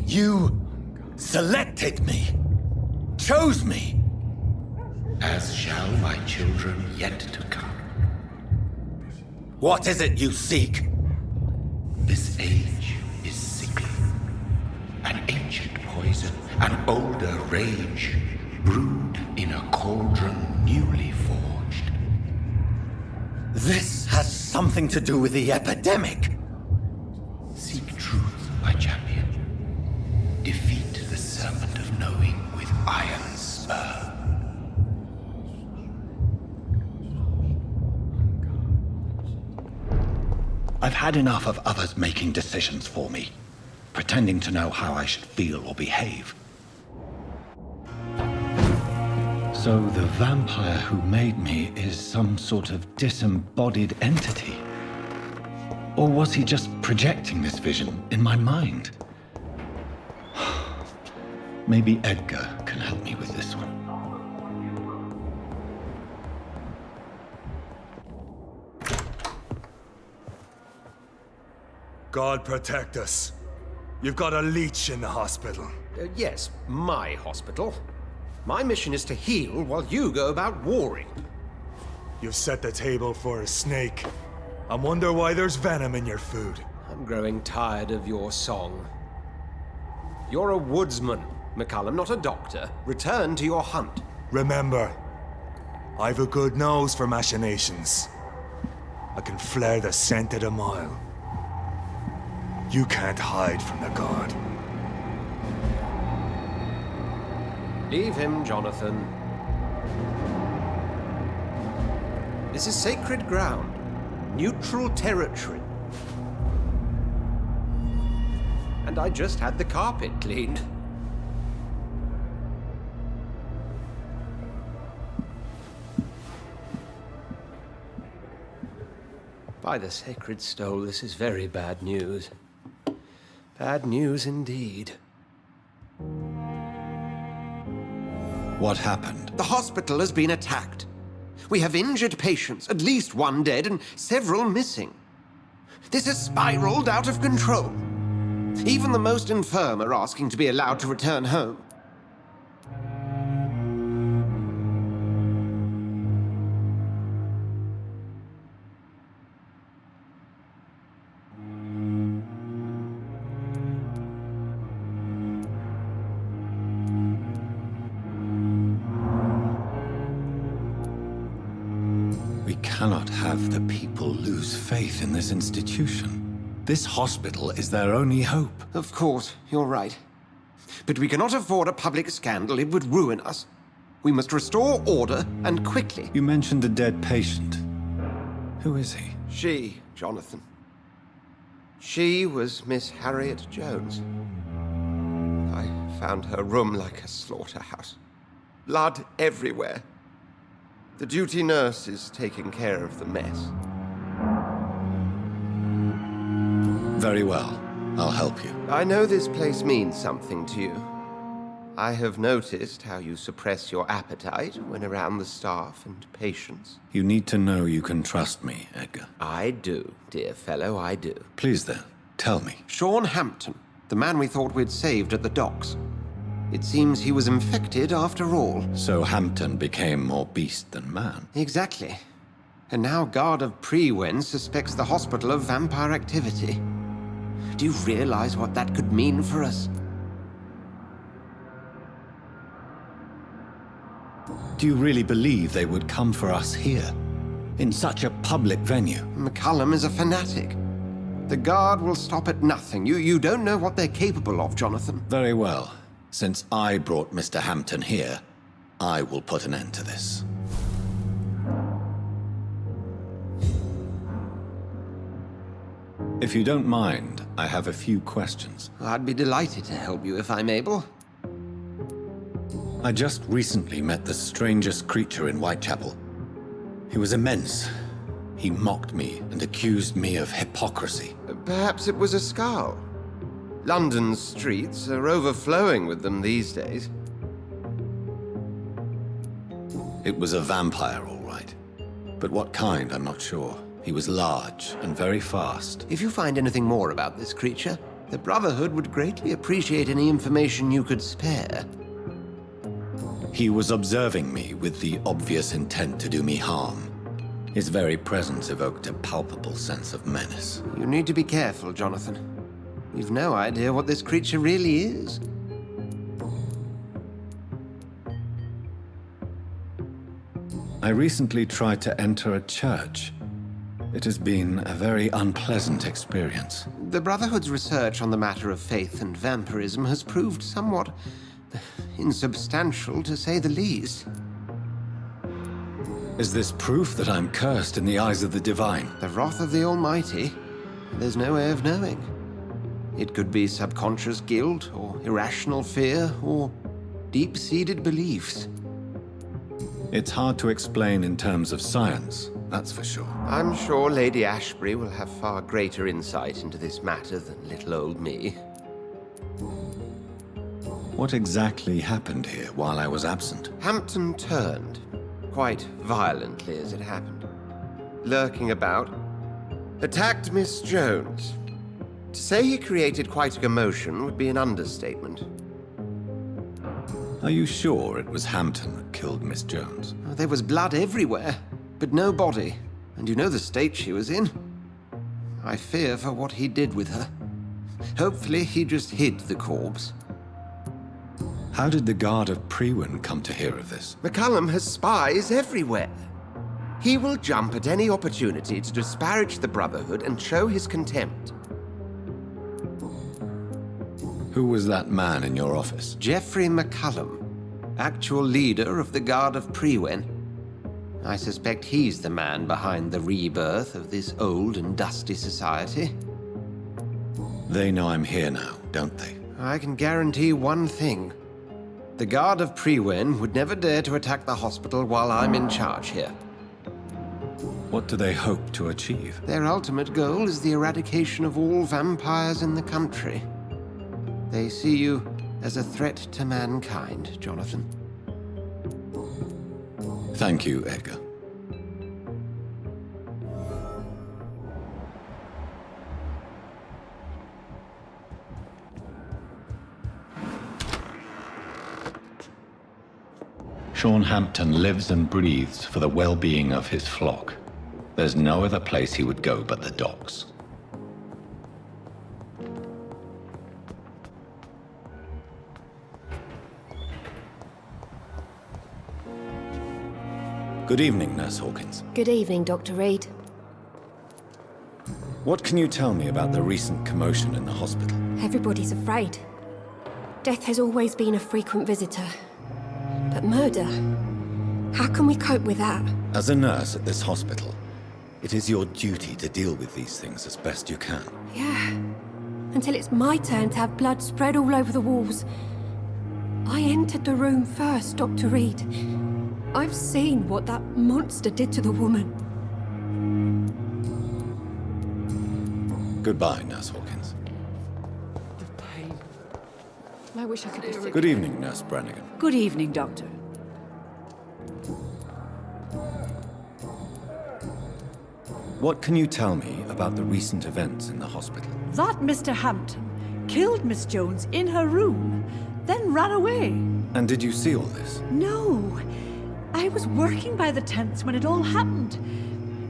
You selected me, chose me. As shall my children yet to come. What is it you seek? This age is sickly. An ancient poison, an older rage, brewed in a cauldron newly forged. This has something to do with the epidemic. Seek truth, my champion. Defeat the serpent of knowing with iron spur. I've had enough of others making decisions for me, pretending to know how I should feel or behave. So the vampire who made me is some sort of disembodied entity? Or was he just projecting this vision in my mind? Maybe Edgar can help me with this one. God protect us. You've got a leech in the hospital. Yes, my hospital. My mission is to heal while you go about warring. You've set the table for a snake. I wonder why there's venom in your food. I'm growing tired of your song. You're a woodsman, McCullum, not a doctor. Return to your hunt. Remember, I've a good nose for machinations. I can flare the scent at a mile. You can't hide from the God. Leave him, Jonathan. This is sacred ground. Neutral territory. And I just had the carpet cleaned. By the sacred stole, this is very bad news. Bad news indeed. What happened? The hospital has been attacked. We have injured patients, at least one dead and several missing. This has spiraled out of control. Even the most infirm are asking to be allowed to return home. We cannot have the people lose faith in this institution. This hospital is their only hope. Of course, you're right. But we cannot afford a public scandal. It would ruin us. We must restore order, and quickly. You mentioned a dead patient. Who is he? She, Jonathan. She was Miss Harriet Jones. I found her room like a slaughterhouse. Blood everywhere. The duty nurse is taking care of the mess. Very well. I'll help you. I know this place means something to you. I have noticed how you suppress your appetite when around the staff and patients. You need to know you can trust me, Edgar. I do, dear fellow, I do. Please then, tell me. Sean Hampton, the man we thought we'd saved at the docks. It seems he was infected after all. So Hampton became more beast than man. Exactly. And now Guard of Prewen suspects the hospital of vampire activity. Do you realize what that could mean for us? Do you really believe they would come for us here? In such a public venue? McCullum is a fanatic. The Guard will stop at nothing. You don't know what they're capable of, Jonathan. Very well. Since I brought Mr. Hampton here, I will put an end to this. If you don't mind, I have a few questions. I'd be delighted to help you if I'm able. I just recently met the strangest creature in Whitechapel. He was immense. He mocked me and accused me of hypocrisy. Perhaps it was a skull. London's streets are overflowing with them these days. It was a vampire, all right. But what kind, I'm not sure. He was large and very fast. If you find anything more about this creature, the Brotherhood would greatly appreciate any information you could spare. He was observing me with the obvious intent to do me harm. His very presence evoked a palpable sense of menace. You need to be careful, Jonathan. We've no idea what this creature really is. I recently tried to enter a church. It has been a very unpleasant experience. The Brotherhood's research on the matter of faith and vampirism has proved somewhat insubstantial, to say the least. Is this proof that I'm cursed in the eyes of the divine? The wrath of the Almighty? There's no way of knowing. It could be subconscious guilt, or irrational fear, or deep-seated beliefs. It's hard to explain in terms of science, that's for sure. I'm sure Lady Ashbury will have far greater insight into this matter than little old me. What exactly happened here while I was absent? Hampton turned, quite violently as it happened. Lurking about, attacked Miss Jones. To say he created quite a commotion would be an understatement. Are you sure it was Hampton that killed Miss Jones? There was blood everywhere, but no body. And you know the state she was in. I fear for what he did with her. Hopefully he just hid the corpse. How did the Guard of Priwen come to hear of this? McCullum has spies everywhere. He will jump at any opportunity to disparage the Brotherhood and show his contempt. Who was that man in your office? Geoffrey McCullum, actual leader of the Guard of Priwen. I suspect he's the man behind the rebirth of this old and dusty society. They know I'm here now, don't they? I can guarantee one thing. The Guard of Priwen would never dare to attack the hospital while I'm in charge here. What do they hope to achieve? Their ultimate goal is the eradication of all vampires in the country. They see you as a threat to mankind, Jonathan. Thank you, Edgar. Sean Hampton lives and breathes for the well-being of his flock. There's no other place he would go but the docks. Good evening, Nurse Hawkins. Good evening, Dr. Reid. What can you tell me about the recent commotion in the hospital? Everybody's afraid. Death has always been a frequent visitor. But murder? How can we cope with that? As a nurse at this hospital, it is your duty to deal with these things as best you can. Yeah. Until it's my turn to have blood spread all over the walls. I entered the room first, Dr. Reid. I've seen what that monster did to the woman. Goodbye, Nurse Hawkins. The pain. I wish I could be sick. Good evening, Nurse Brannigan. Good evening, Doctor. What can you tell me about the recent events in the hospital? That Mr. Hampton killed Miss Jones in her room, then ran away. And did you see all this? No. I was working by the tents when it all happened.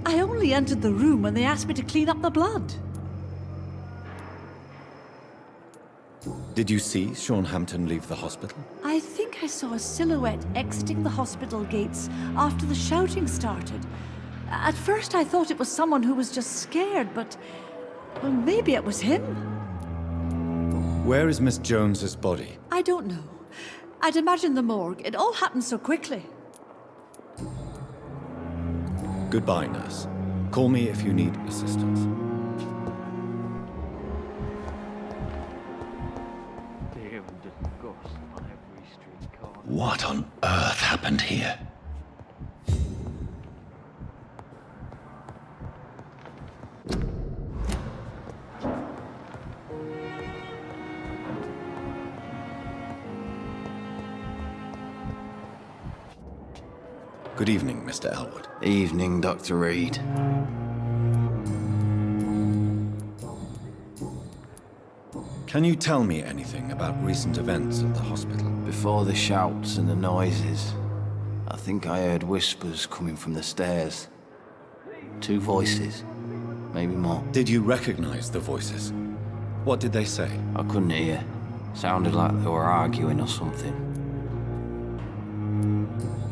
I only entered the room when they asked me to clean up the blood. Did you see Sean Hampton leave the hospital? I think I saw a silhouette exiting the hospital gates after the shouting started. At first I thought it was someone who was just scared, but... well, maybe it was him. Where is Miss Jones's body? I don't know. I'd imagine the morgue. It all happened so quickly. Goodbye, nurse. Call me if you need assistance. What on earth happened here? Good evening, Mr. Elwood. Evening, Dr. Reid. Can you tell me anything about recent events at the hospital? Before the shouts and the noises, I think I heard whispers coming from the stairs. 2 voices, maybe more. Did you recognize the voices? What did they say? I couldn't hear. Sounded like they were arguing or something.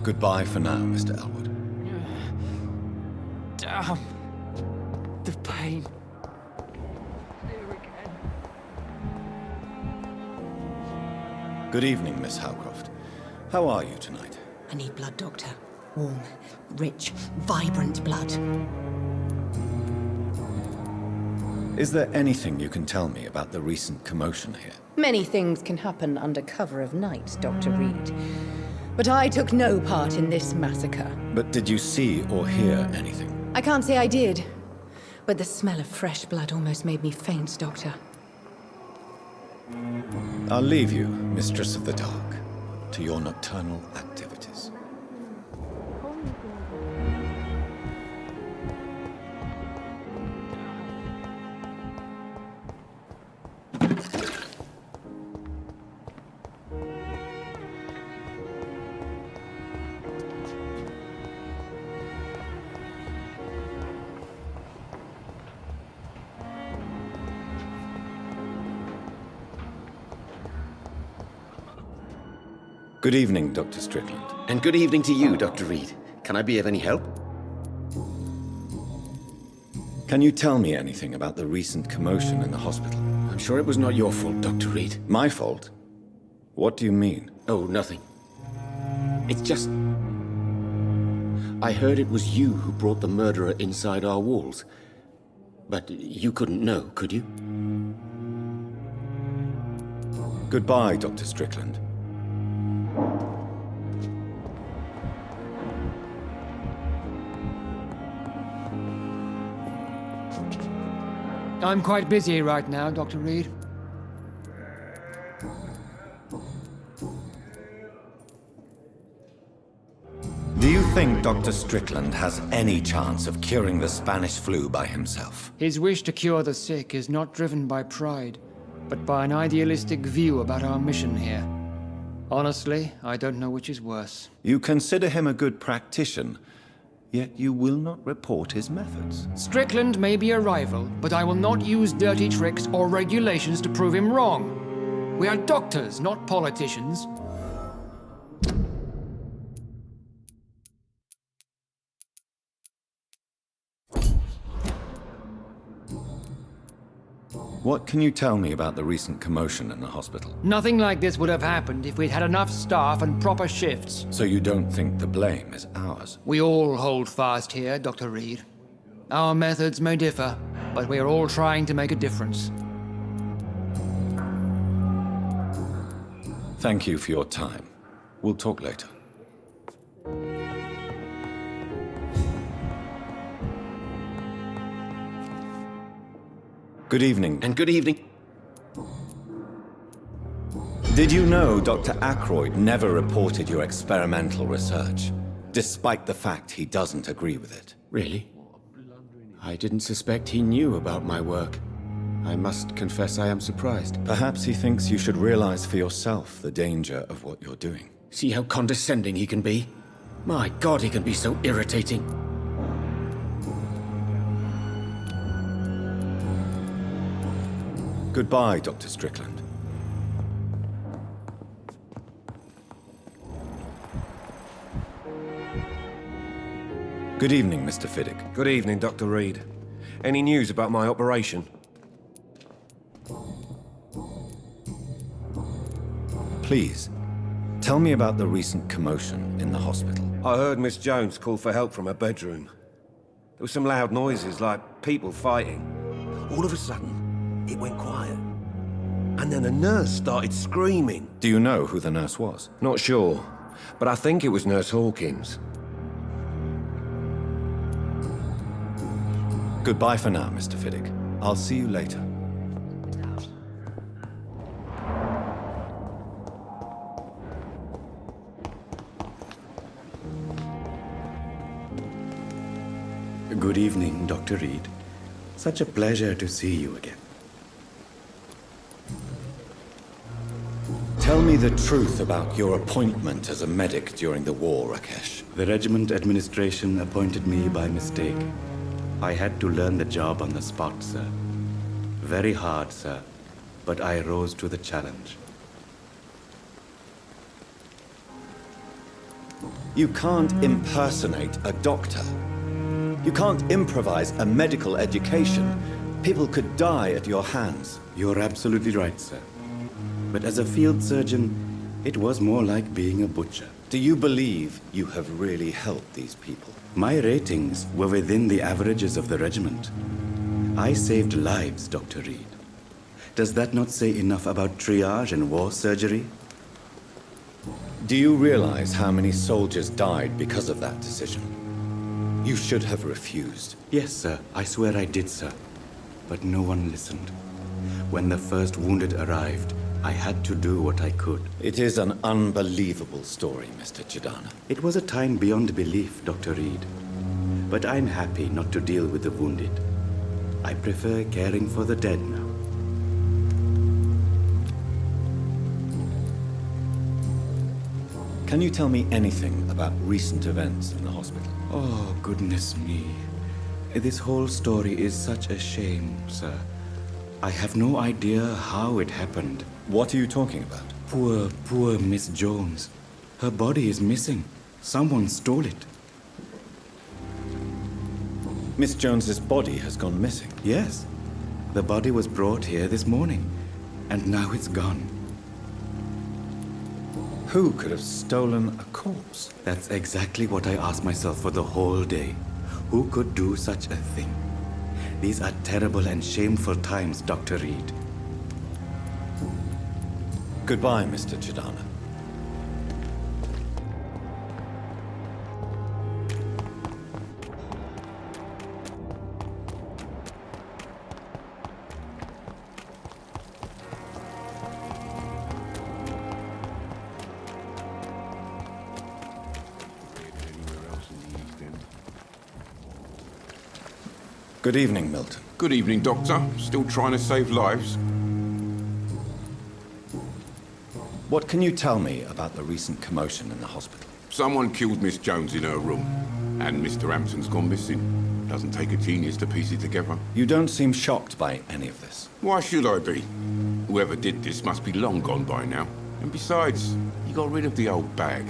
Goodbye for now, Mr. Elwood. Damn. The pain. Good evening, Miss Howcroft. How are you tonight? I need blood, Doctor. Warm, rich, vibrant blood. Is there anything you can tell me about the recent commotion here? Many things can happen under cover of night, Dr. Reid. But I took no part in this massacre. But did you see or hear anything? I can't say I did. But the smell of fresh blood almost made me faint, Doctor. I'll leave you, Mistress of the Dark, to your nocturnal activities. Good evening, Dr. Strickland. And good evening to you, Dr. Reid. Can I be of any help? Can you tell me anything about the recent commotion in the hospital? I'm sure it was not your fault, Dr. Reid. My fault? What do you mean? Oh, nothing. It's just... I heard it was you who brought the murderer inside our walls. But you couldn't know, could you? Goodbye, Dr. Strickland. I'm quite busy right now, Dr. Reid. Do you think Dr. Strickland has any chance of curing the Spanish flu by himself? His wish to cure the sick is not driven by pride, but by an idealistic view about our mission here. Honestly, I don't know which is worse. You consider him a good practitioner, yet you will not report his methods. Strickland may be a rival, but I will not use dirty tricks or regulations to prove him wrong. We are doctors, not politicians. What can you tell me about the recent commotion in the hospital? Nothing like this would have happened if we'd had enough staff and proper shifts. So you don't think the blame is ours? We all hold fast here, Dr. Reid. Our methods may differ, but we are all trying to make a difference. Thank you for your time. We'll talk later. Good evening. And good evening. Did you know Dr. Aykroyd never reported your experimental research, despite the fact he doesn't agree with it? Really? I didn't suspect he knew about my work. I must confess I am surprised. Perhaps he thinks you should realize for yourself the danger of what you're doing. See how condescending he can be? My God, he can be so irritating. Goodbye, Dr. Strickland. Good evening, Mr. Fiddick. Good evening, Dr. Reid. Any news about my operation? Please, tell me about the recent commotion in the hospital. I heard Miss Jones call for help from her bedroom. There were some loud noises, like people fighting. All of a sudden, it went quiet. And then a nurse started screaming. Do you know who the nurse was? Not sure, but I think it was Nurse Hawkins. Goodbye for now, Mr. Fiddick. I'll see you later. Good evening, Dr. Reid. Such a pleasure to see you again. Tell me the truth about your appointment as a medic during the war, Rakesh. The regiment administration appointed me by mistake. I had to learn the job on the spot, sir. Very hard, sir, but I rose to the challenge. You can't impersonate a doctor. You can't improvise a medical education. People could die at your hands. You're absolutely right, sir. But as a field surgeon, it was more like being a butcher. Do you believe you have really helped these people? My ratings were within the averages of the regiment. I saved lives, Dr. Reid. Does that not say enough about triage and war surgery? Do you realize how many soldiers died because of that decision? You should have refused. Yes, sir. I swear I did, sir. But no one listened. When the first wounded arrived, I had to do what I could. It is an unbelievable story, Mr. Chidana. It was a time beyond belief, Dr. Reid. But I'm happy not to deal with the wounded. I prefer caring for the dead now. Can you tell me anything about recent events in the hospital? Oh, goodness me. This whole story is such a shame, sir. I have no idea how it happened. What are you talking about? Poor Miss Jones. Her body is missing. Someone stole it. Miss Jones's body has gone missing? Yes. The body was brought here this morning, and now it's gone. Who could have stolen a corpse? That's exactly what I asked myself for the whole day. Who could do such a thing? These are terrible and shameful times, Dr. Reid. Goodbye, Mr. Chidana. Good evening, Milton. Good evening, Doctor. Still trying to save lives? What can you tell me about the recent commotion in the hospital? Someone killed Miss Jones in her room, and Mr. Hampton's gone missing. Doesn't take a genius to piece it together. You don't seem shocked by any of this. Why should I be? Whoever did this must be long gone by now. And besides, he got rid of the old bag.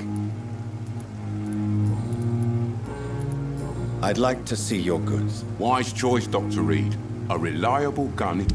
I'd like to see your goods. Wise choice, Dr. Reid. A reliable gun.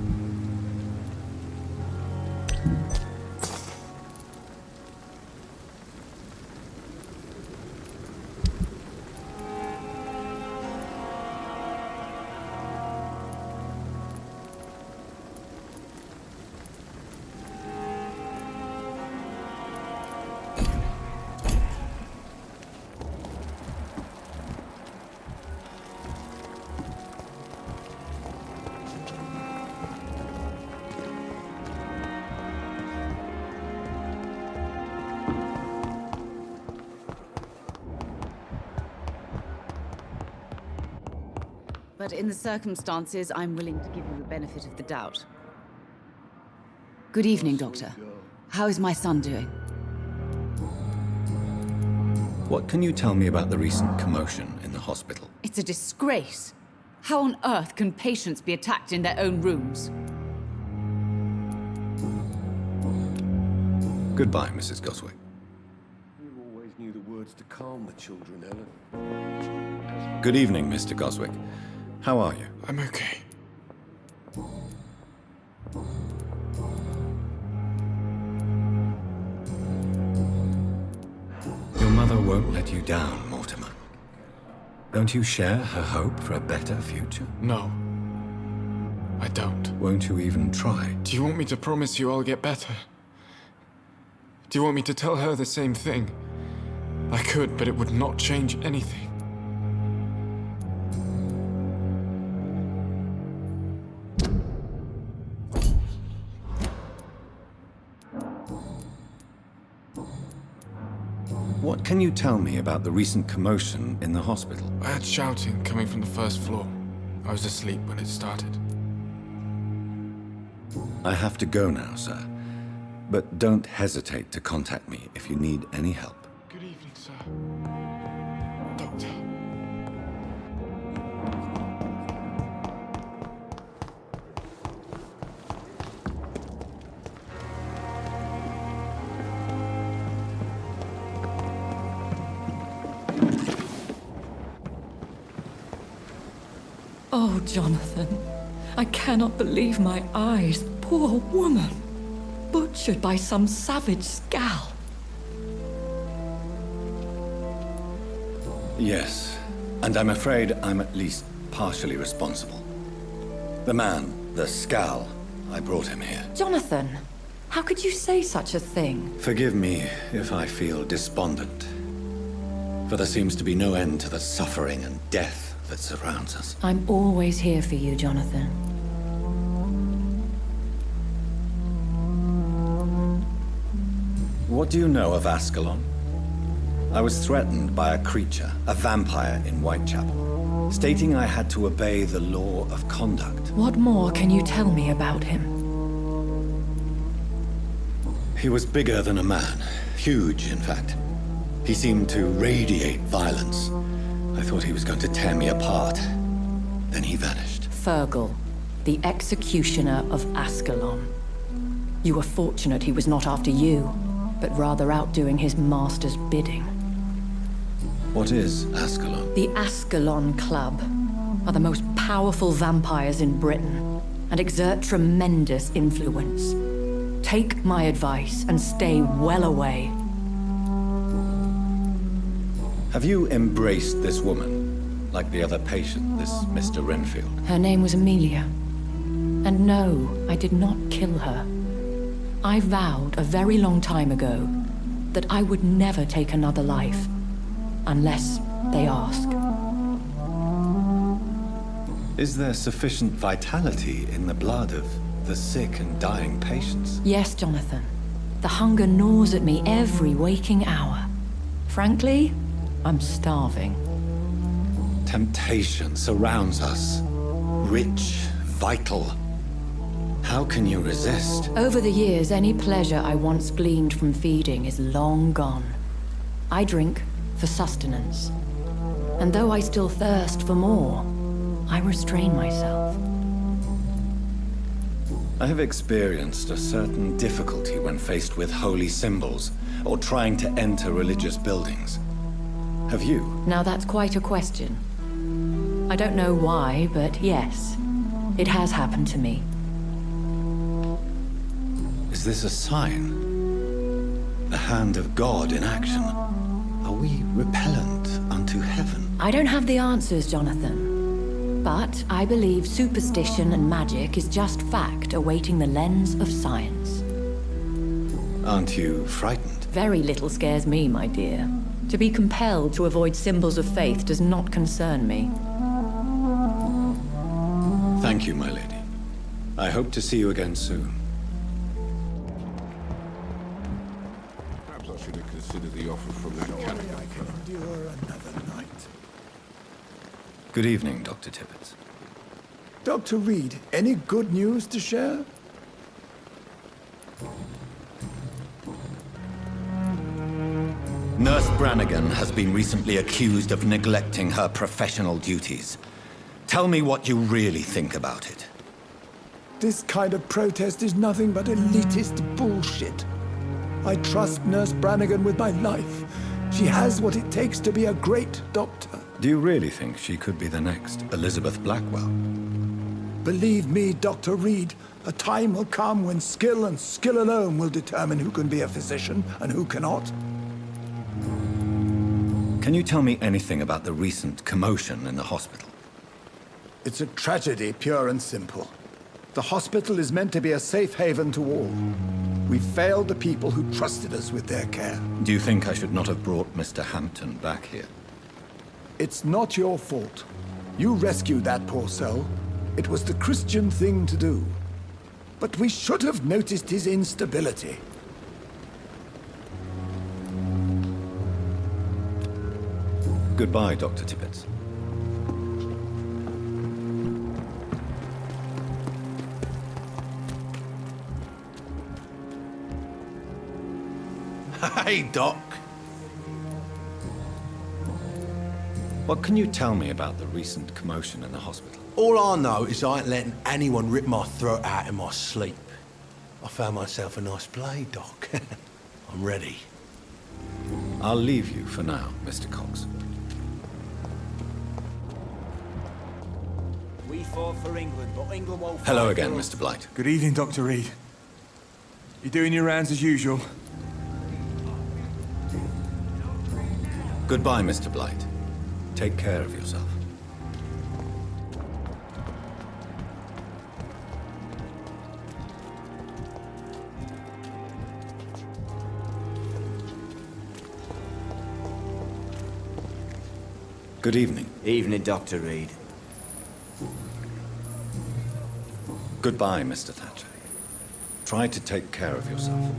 But in the circumstances, I'm willing to give you the benefit of the doubt. Good evening, Doctor. How is my son doing? What can you tell me about the recent commotion in the hospital? It's a disgrace. How on earth can patients be attacked in their own rooms? Goodbye, Mrs. Goswick. You always knew the words to calm the children, Ellen. Good evening, Mr. Goswick. How are you? I'm okay. Your mother won't let you down, Mortimer. Don't you share her hope for a better future? No. I don't. Won't you even try? Do you want me to promise you I'll get better? Do you want me to tell her the same thing? I could, but it would not change anything. What can you tell me about the recent commotion in the hospital? I had shouting coming from the first floor. I was asleep when it started. I have to go now, sir. But don't hesitate to contact me if you need any help. Good evening, sir. Doctor. Oh, Jonathan, I cannot believe my eyes. Poor woman, butchered by some savage scowl. Yes, and I'm afraid I'm at least partially responsible. The man, the scowl, I brought him here. Jonathan, how could you say such a thing? Forgive me if I feel despondent, for there seems to be no end to the suffering and death that surrounds us. I'm always here for you, Jonathan. What do you know of Ascalon? I was threatened by a creature, a vampire in Whitechapel, stating I had to obey the law of conduct. What more can you tell me about him? He was bigger than a man. Huge, in fact. He seemed to radiate violence. I thought he was going to tear me apart. Then he vanished. Fergal, the executioner of Ascalon. You were fortunate he was not after you. but rather outdoing his master's bidding. What is Ascalon? The Ascalon Club are the most powerful vampires in Britain and exert tremendous influence. Take my advice and stay well away. Have you embraced this woman, like the other patient, this Mr. Renfield? Her name was Amelia. And no, I did not kill her. I vowed a very long time ago that I would never take another life, unless they ask. Is there sufficient vitality in the blood of the sick and dying patients? Yes, Jonathan. The hunger gnaws at me every waking hour. Frankly, I'm starving. Temptation surrounds us. Rich, vital. How can you resist? Over the years, any pleasure I once gleaned from feeding is long gone. I drink for sustenance. And though I still thirst for more, I restrain myself. I have experienced a certain difficulty when faced with holy symbols or trying to enter religious buildings. Have you? Now that's quite a question. I don't know why, but yes, it has happened to me. Is this a sign? The hand of God in action? Are we repellent unto heaven? I don't have the answers, Jonathan. But I believe superstition and magic is just fact awaiting the lens of science. Aren't you frightened? Very little scares me, my dear. To be compelled to avoid symbols of faith does not concern me. Thank you, my lady. I hope to see you again soon. Perhaps I should have considered the offer from that candidate. I can endure another night. Good evening, Dr. Tippett. Dr. Reid, any good news to share? Nurse Brannigan has been recently accused of neglecting her professional duties. Tell me what you really think about it. This kind of protest is nothing but elitist bullshit. I trust Nurse Brannigan with my life. She has what it takes to be a great doctor. Do you really think she could be the next Elizabeth Blackwell? Believe me, Dr. Reid, a time will come when skill and skill alone will determine who can be a physician and who cannot. Can you tell me anything about the recent commotion in the hospital? It's a tragedy, pure and simple. The hospital is meant to be a safe haven to all. We failed the people who trusted us with their care. Do you think I should not have brought Mr. Hampton back here? It's not your fault. You rescued that poor soul. It was the Christian thing to do. But we should have noticed his instability. Goodbye, Dr. Tippett. Hey, Doc. What can you tell me about the recent commotion in the hospital? All I know is I ain't letting anyone rip my throat out in my sleep. I found myself a nice blade, Doc. I'm ready. I'll leave you for now, Mr. Cox. We fought for England, but England won't fight Hello again, for us. Mr. Blight. Good evening, Dr. Reid. You doing your rounds as usual? Goodbye, Mr. Blight. Take care of yourself. Good evening. Evening, Dr. Reid. Goodbye, Mr. Thatcher. Try to take care of yourself.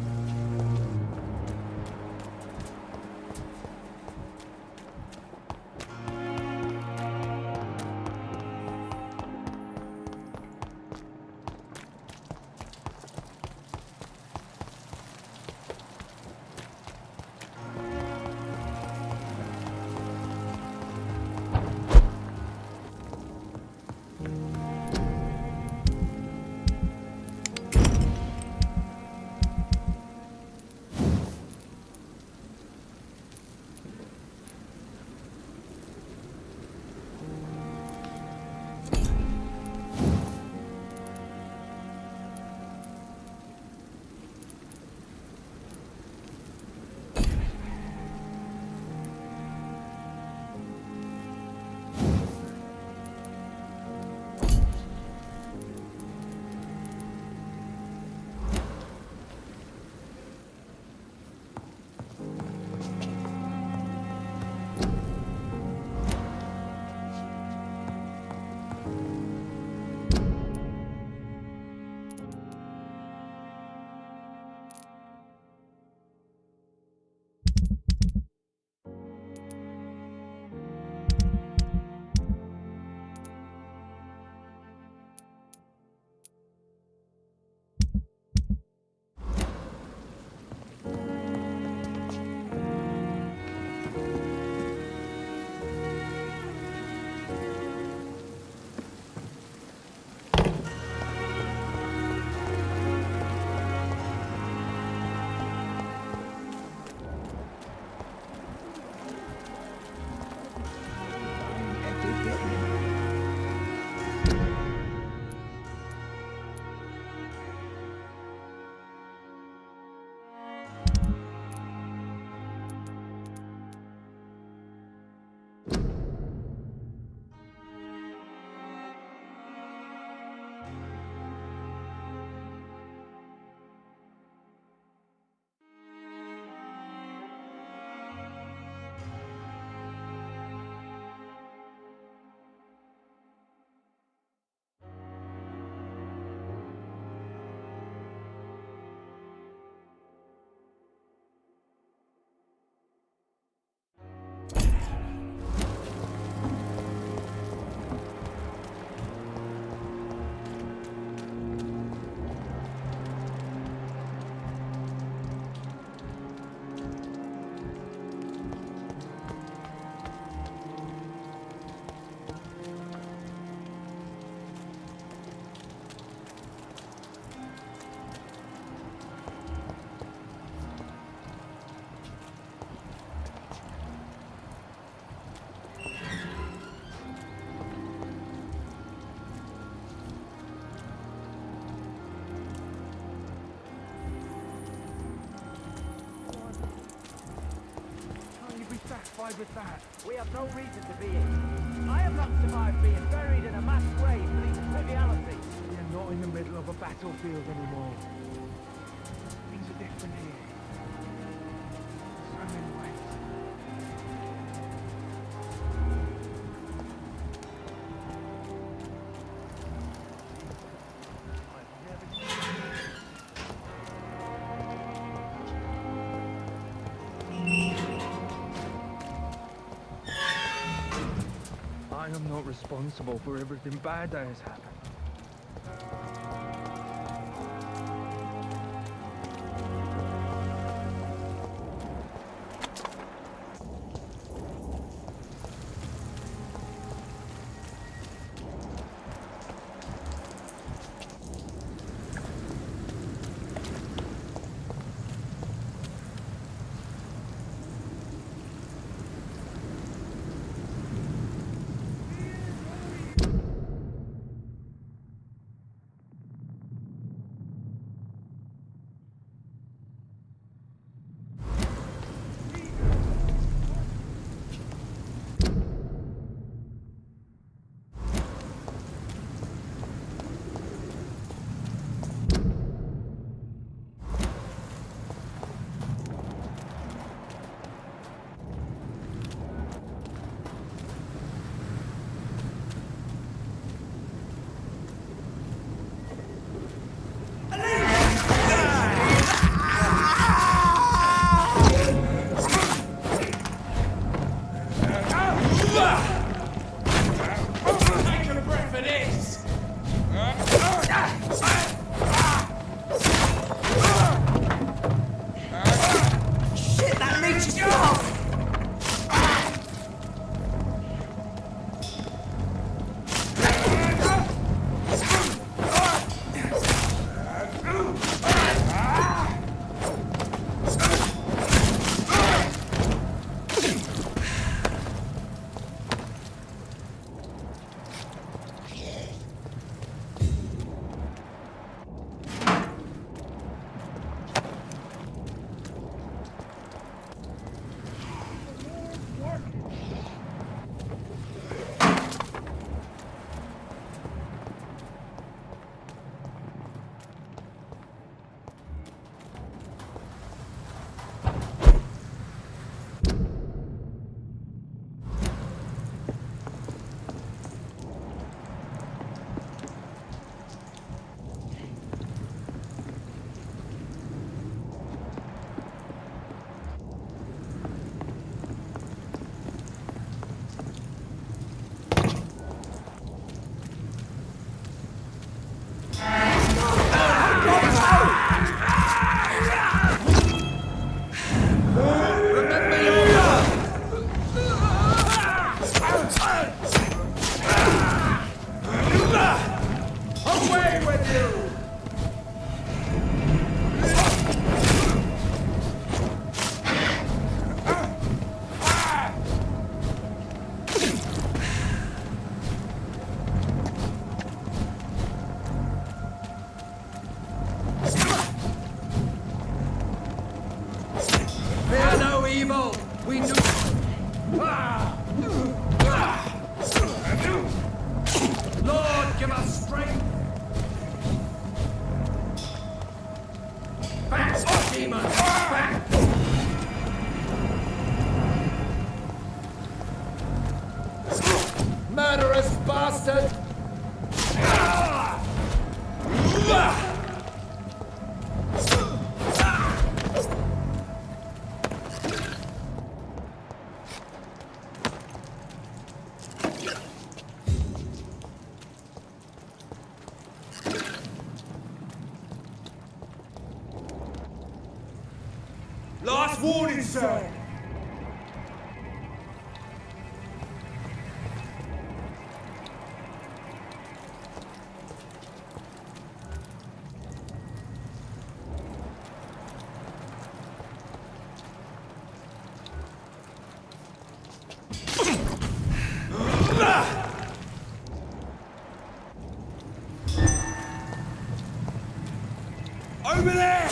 satisfied with that. We have no reason to be here. I have not survived being buried in a mass grave for these trivialities. We are not in the middle of a battlefield anymore. Things are different here. So many ways. I am not responsible for everything bad that has happened. Murderous bastard! Last warning, sir! Over there!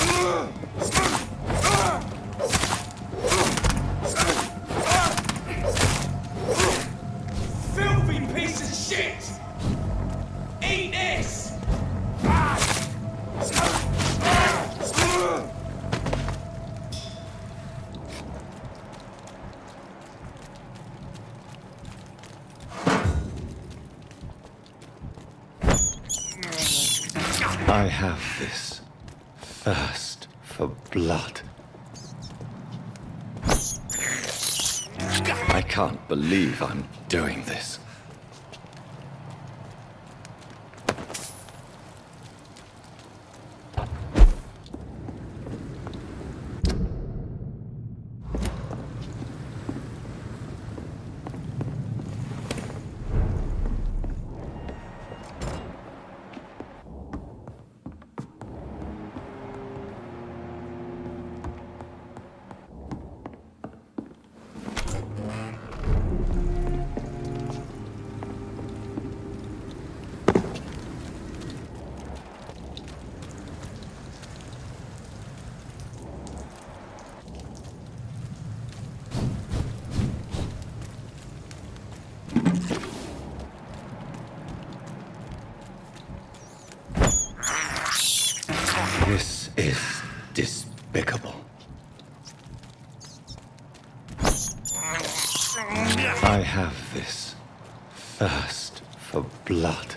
I have this thirst for blood. I can't believe I'm doing this. This is despicable. I have this thirst for blood.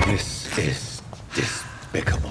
This is despicable.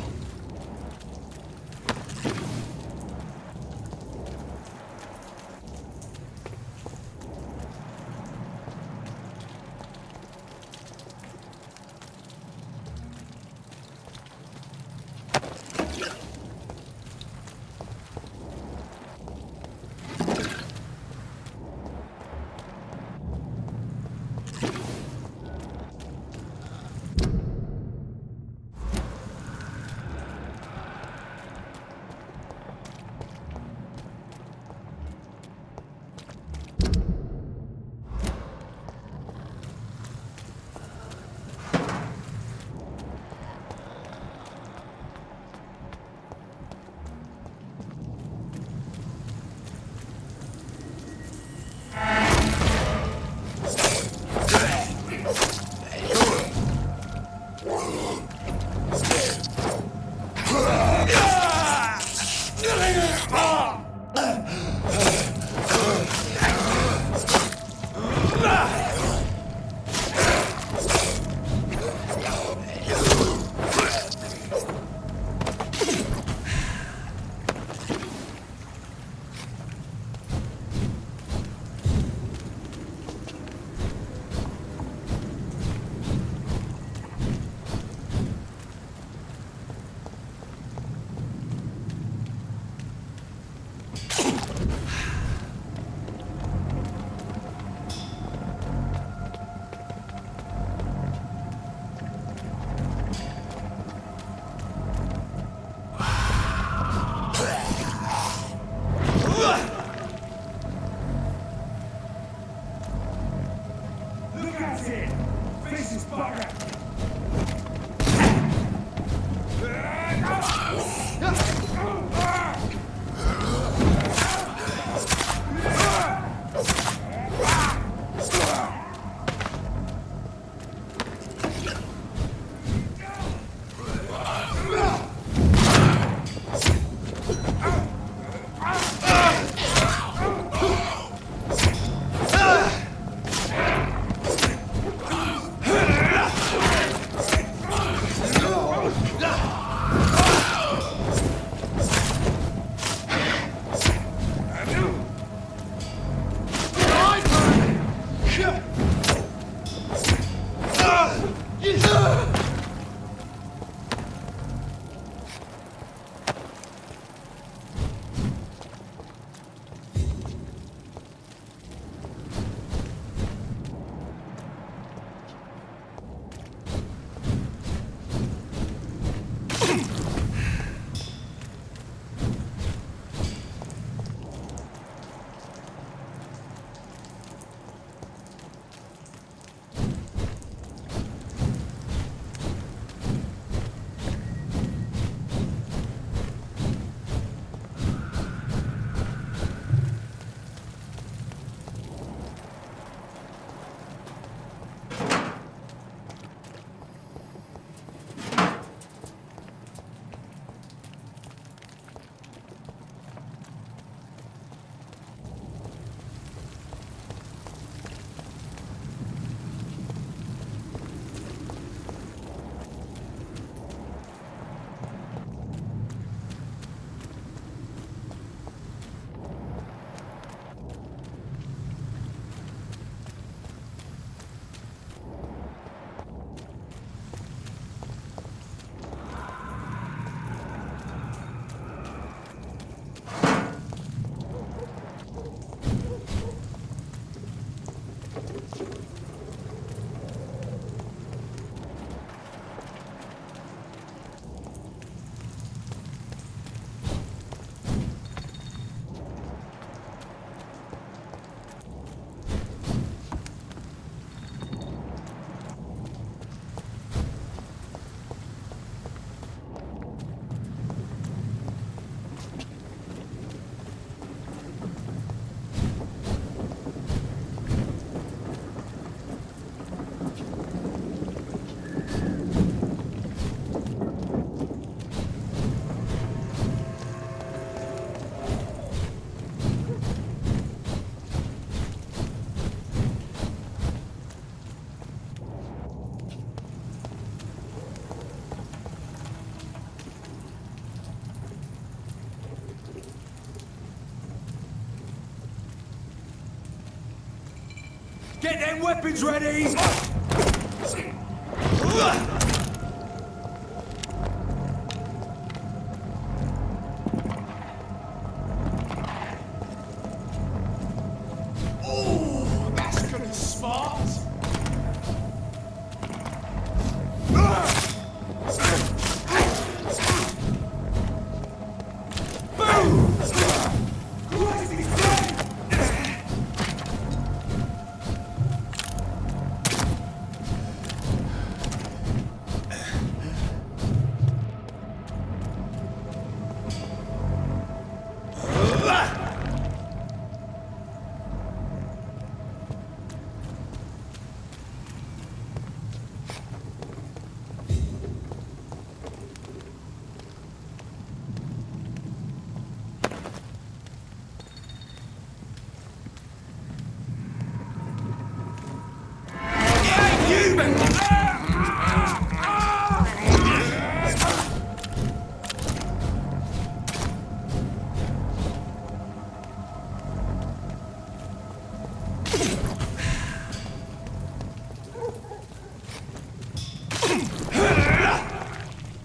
Get them weapons ready! Oh, that's gonna smart.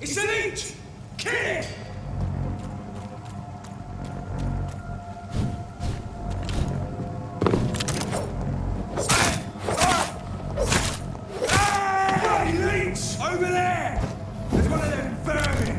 It's an inch! Kill it! Hey, Lynch! Over there! There's one of them vermin!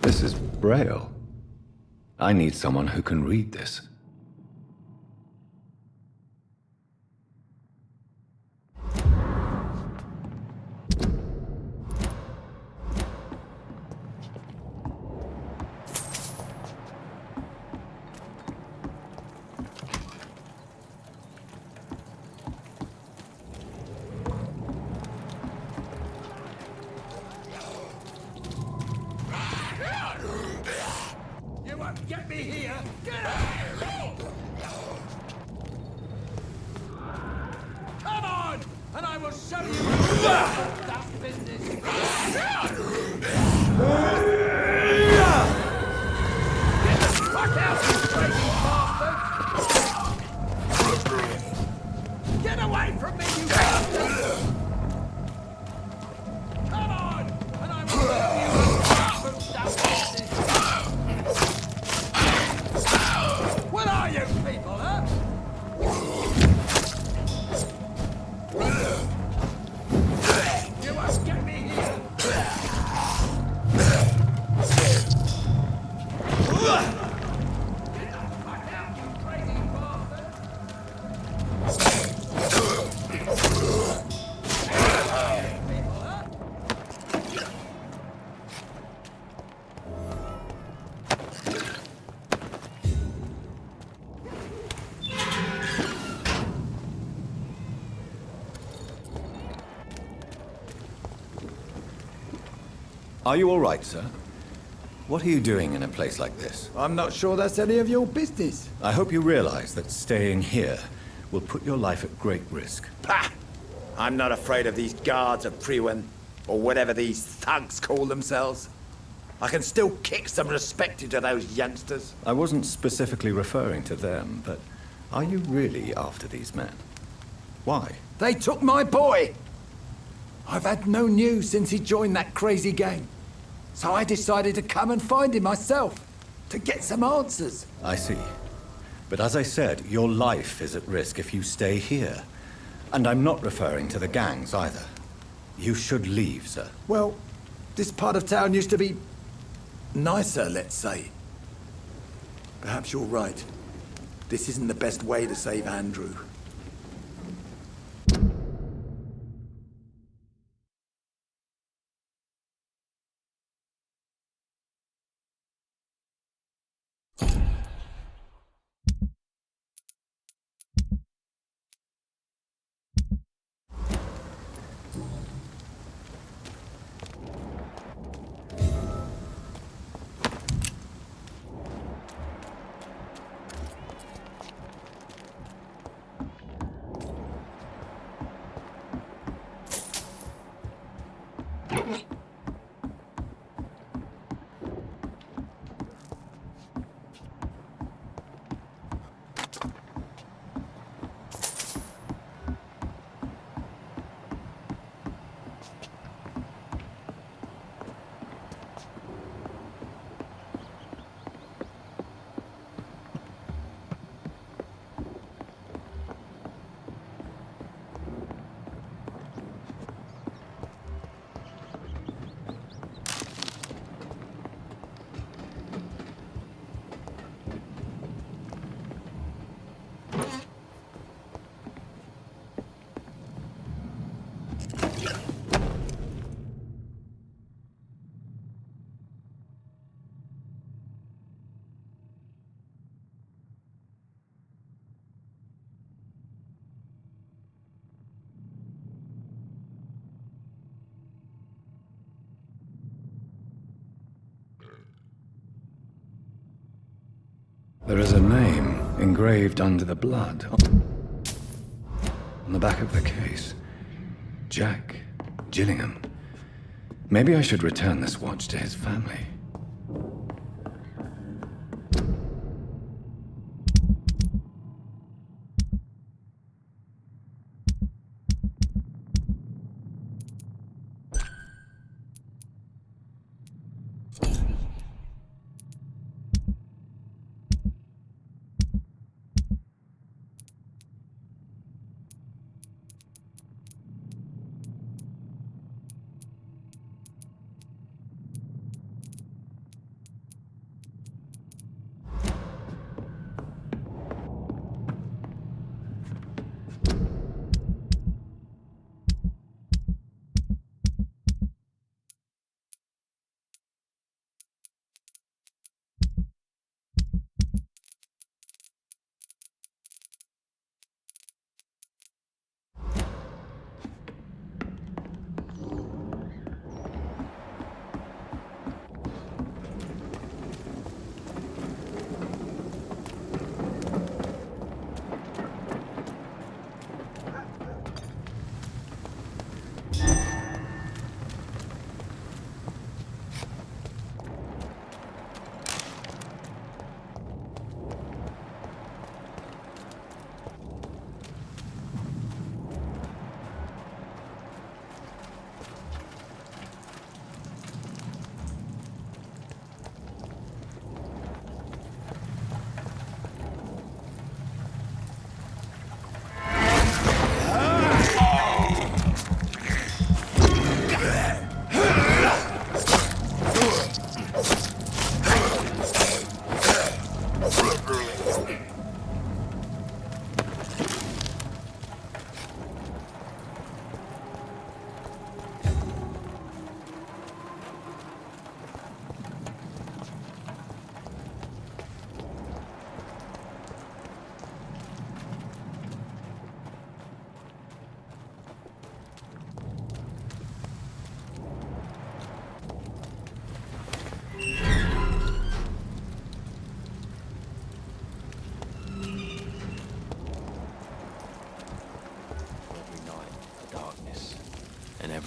This is Braille. I need someone who can read this. Get out! Come on, and I will show you that business. Get the fuck out, you crazy bastard! Get away from me, you bastard! Come on, and I will show you that business. What are you people, huh? You won't get me here! Get the fuck out, you crazy bastard! People, huh? Are you all right, sir? What are you doing in a place like this? I'm not sure that's any of your business. I hope you realize that staying here will put your life at great risk. Pah! I'm not afraid of these guards of Priwen, or whatever these thugs call themselves. I can still kick some respect into those youngsters. I wasn't specifically referring to them, but are you really after these men? Why? They took my boy! I've had no news since he joined that crazy gang. So I decided to come and find him myself, to get some answers. I see. But as I said, your life is at risk if you stay here. And I'm not referring to the gangs either. You should leave, sir. Well, this part of town used to be nicer, let's say. Perhaps you're right. This isn't the best way to save Andrew. There is a name engraved under the blood. On the back of the case. Jack Gillingham. Maybe I should return this watch to his family.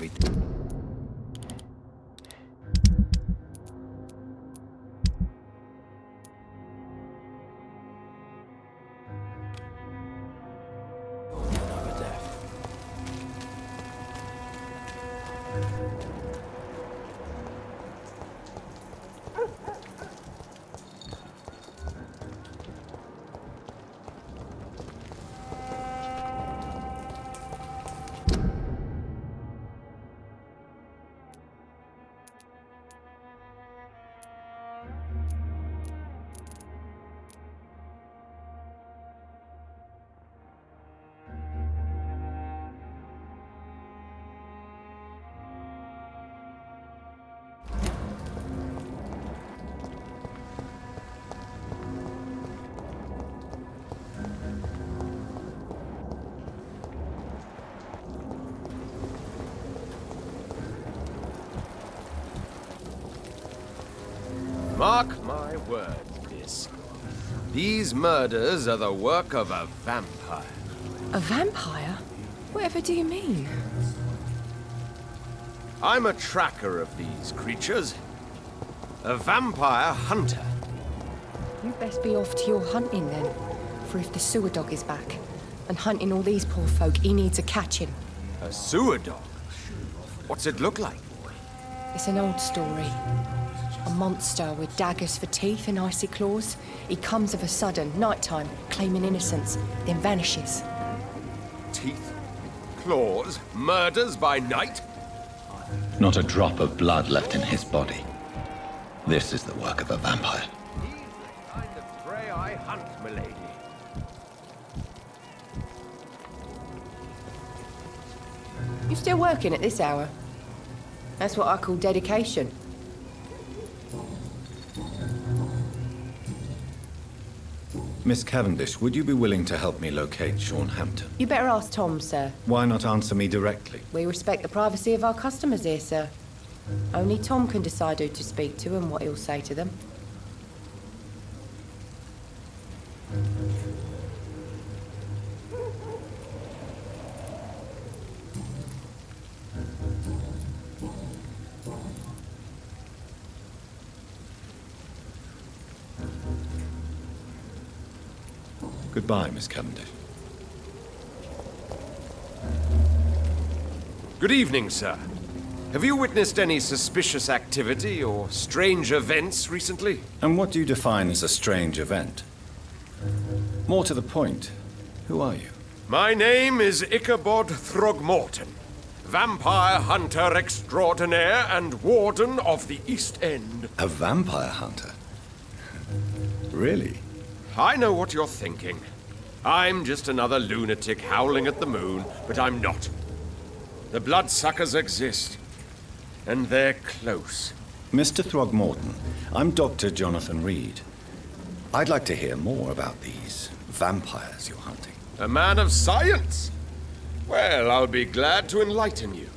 everything. Mark my words, miss. These murders are the work of a vampire. A vampire? Whatever do you mean? I'm a tracker of these creatures. A vampire hunter. You best be off to your hunting then. For if the sewer dog is back and hunting all these poor folk, he needs a catching. A sewer dog? What's it look like? It's an old story. A monster with daggers for teeth and icy claws. He comes of a sudden, nighttime, claiming innocence, then vanishes. Teeth, claws, murders by night? Not a drop of blood left in his body. This is the work of a vampire. He's the kind of prey I hunt, milady. You still working at this hour? That's what I call dedication. Miss Cavendish, would you be willing to help me locate Sean Hampton? You better ask Tom, sir. Why not answer me directly? We respect the privacy of our customers here, sir. Only Tom can decide who to speak to and what he'll say to them. Goodbye, Miss Cavendish. Good evening, sir. Have you witnessed any suspicious activity or strange events recently? And what do you define as a strange event? More to the point, who are you? My name is Ichabod Throgmorton, vampire hunter extraordinaire and warden of the East End. A vampire hunter? Really? I know what you're thinking. I'm just another lunatic howling at the moon, but I'm not. The bloodsuckers exist, and they're close. Mr. Throgmorton, I'm Dr. Jonathan Reid. I'd like to hear more about these vampires you're hunting. A man of science? Well, I'll be glad to enlighten you.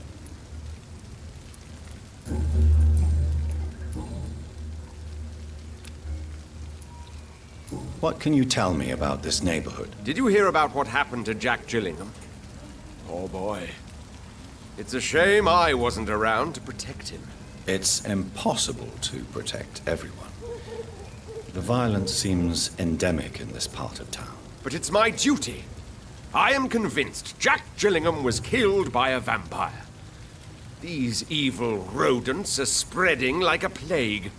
What can you tell me about this neighborhood? Did you hear about what happened to Jack Gillingham? Oh boy. It's a shame I wasn't around to protect him. It's impossible to protect everyone. The violence seems endemic in this part of town. But it's my duty. I am convinced Jack Gillingham was killed by a vampire. These evil rodents are spreading like a plague.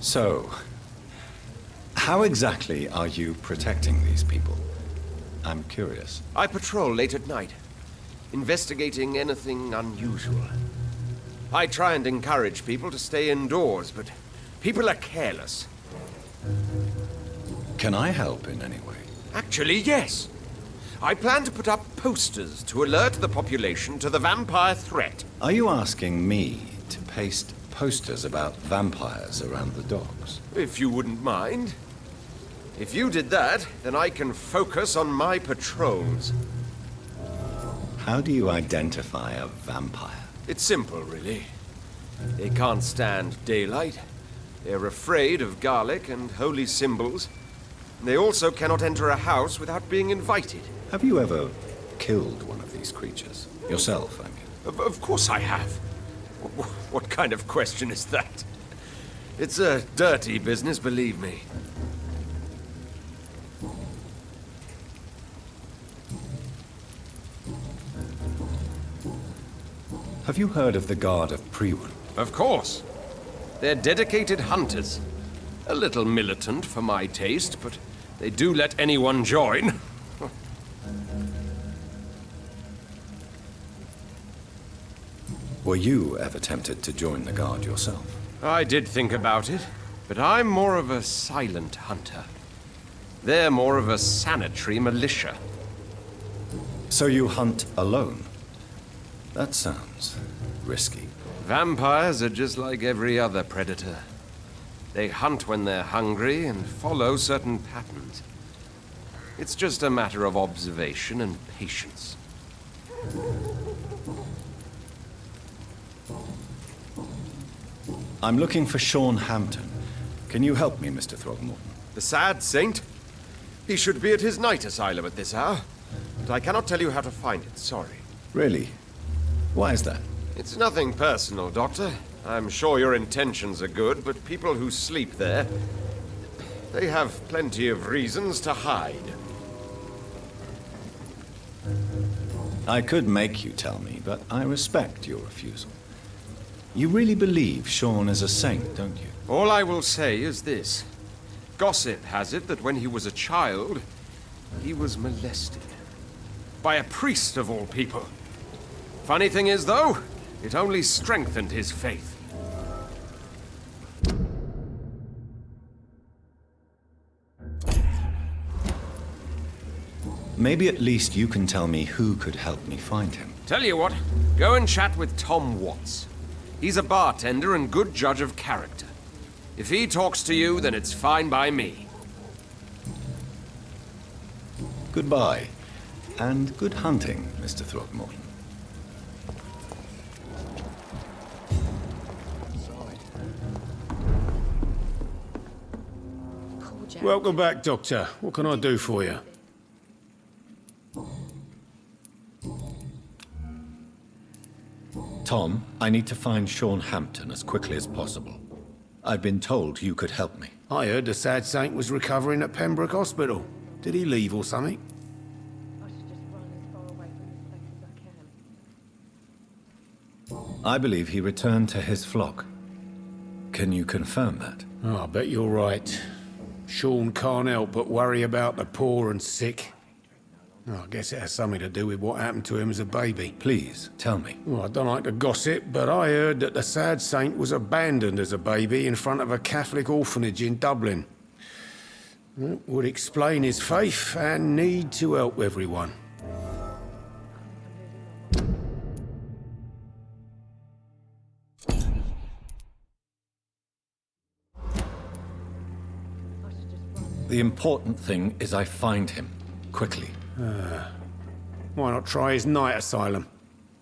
So, how exactly are you protecting these people? I'm curious. I patrol late at night, investigating anything unusual. I try and encourage people to stay indoors, but people are careless. Can I help in any way? Actually, yes. I plan to put up posters to alert the population to the vampire threat. Are you asking me to paste posters about vampires around the docks? If you wouldn't mind. If you did that, then I can focus on my patrols. How do you identify a vampire? It's simple, really. They can't stand daylight. They're afraid of garlic and holy symbols. They also cannot enter a house without being invited. Have you ever killed one of these creatures? Yourself, I mean. Of course I have. What kind of question is that? It's a dirty business, believe me. Have you heard of the Guard of Priwen? Of course. They're dedicated hunters. A little militant for my taste, but they do let anyone join. Were you ever tempted to join the Guard yourself? I did think about it, but I'm more of a silent hunter. They're more of a sanitary militia. So you hunt alone? That sounds risky. Vampires are just like every other predator. They hunt when they're hungry and follow certain patterns. It's just a matter of observation and patience. I'm looking for Sean Hampton. Can you help me, Mr. Throgmorton? The sad saint? He should be at his night asylum at this hour. But I cannot tell you how to find it, sorry. Really? Why is that? It's nothing personal, Doctor. I'm sure your intentions are good, but people who sleep there, they have plenty of reasons to hide. I could make you tell me, but I respect your refusal. You really believe Sean is a saint, don't you? All I will say is this. Gossip has it that when he was a child, he was molested. By a priest of all people. Funny thing is, though, it only strengthened his faith. Maybe at least you can tell me who could help me find him. Tell you what, go and chat with Tom Watts. He's a bartender and good judge of character. If he talks to you, then it's fine by me. Goodbye, and good hunting, Mr. Throgmorton. Welcome back, Doctor. What can I do for you? Tom, I need to find Sean Hampton as quickly as possible. I've been told you could help me. I heard the sad saint was recovering at Pembroke Hospital. Did he leave or something? I believe he returned to his flock. Can you confirm that? Oh, I bet you're right. Sean can't help but worry about the poor and sick. Oh, I guess it has something to do with what happened to him as a baby. Please, tell me. Well, I don't like to gossip, but I heard that the sad saint was abandoned as a baby in front of a Catholic orphanage in Dublin. That would explain his faith and need to help everyone. The important thing is I find him, quickly. Why not try his night asylum?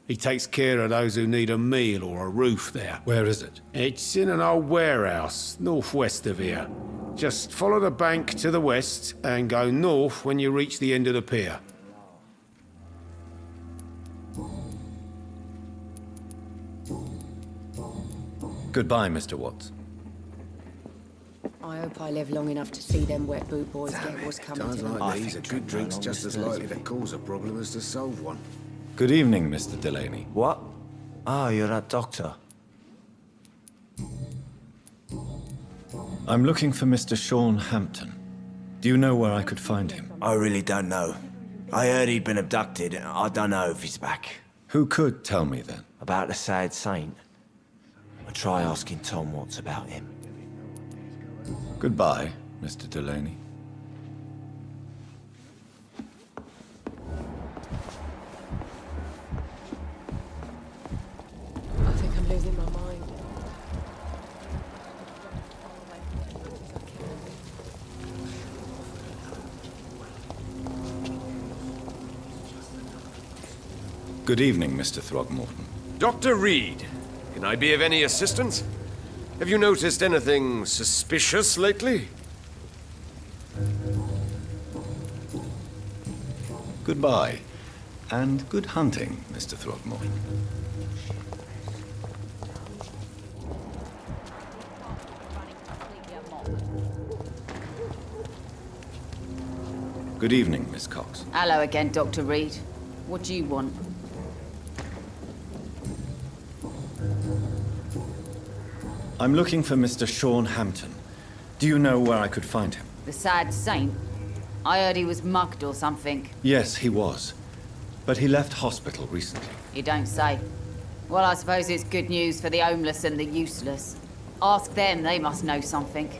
He takes care of those who need a meal or a roof there. Where is it? It's in an old warehouse, northwest of here. Just follow the bank to the west and go north when you reach the end of the pier. Goodbye, Mr. Watts. I hope I live long enough to see them wet boot boys get what's coming Times to them. like these, a good drink's just as likely to cause a problem as to solve one. Good evening, Mr. Delaney. What? Ah, you're that doctor. I'm looking for Mr. Sean Hampton. Do you know where I could find him? I really don't know. I heard he'd been abducted. I don't know if he's back. Who could tell me then? About the sad saint. I'll try asking Tom Watts about him. Goodbye, Mr. Delaney. I think I'm losing my mind. Good evening, Mr. Throgmorton. Dr. Reid, can I be of any assistance? Have you noticed anything suspicious lately? Goodbye, and good hunting, Mr. Throgmorton. Good evening, Miss Cox. Hello again, Dr. Reid. What do you want? I'm looking for Mr. Sean Hampton. Do you know where I could find him? The sad saint? I heard he was mugged or something. Yes, he was. But he left hospital recently. You don't say. Well, I suppose it's good news for the homeless and the useless. Ask them, they must know something.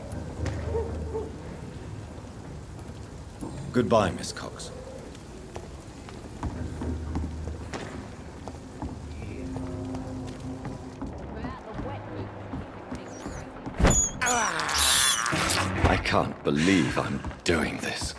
Goodbye, Miss Cox. I can't believe I'm doing this.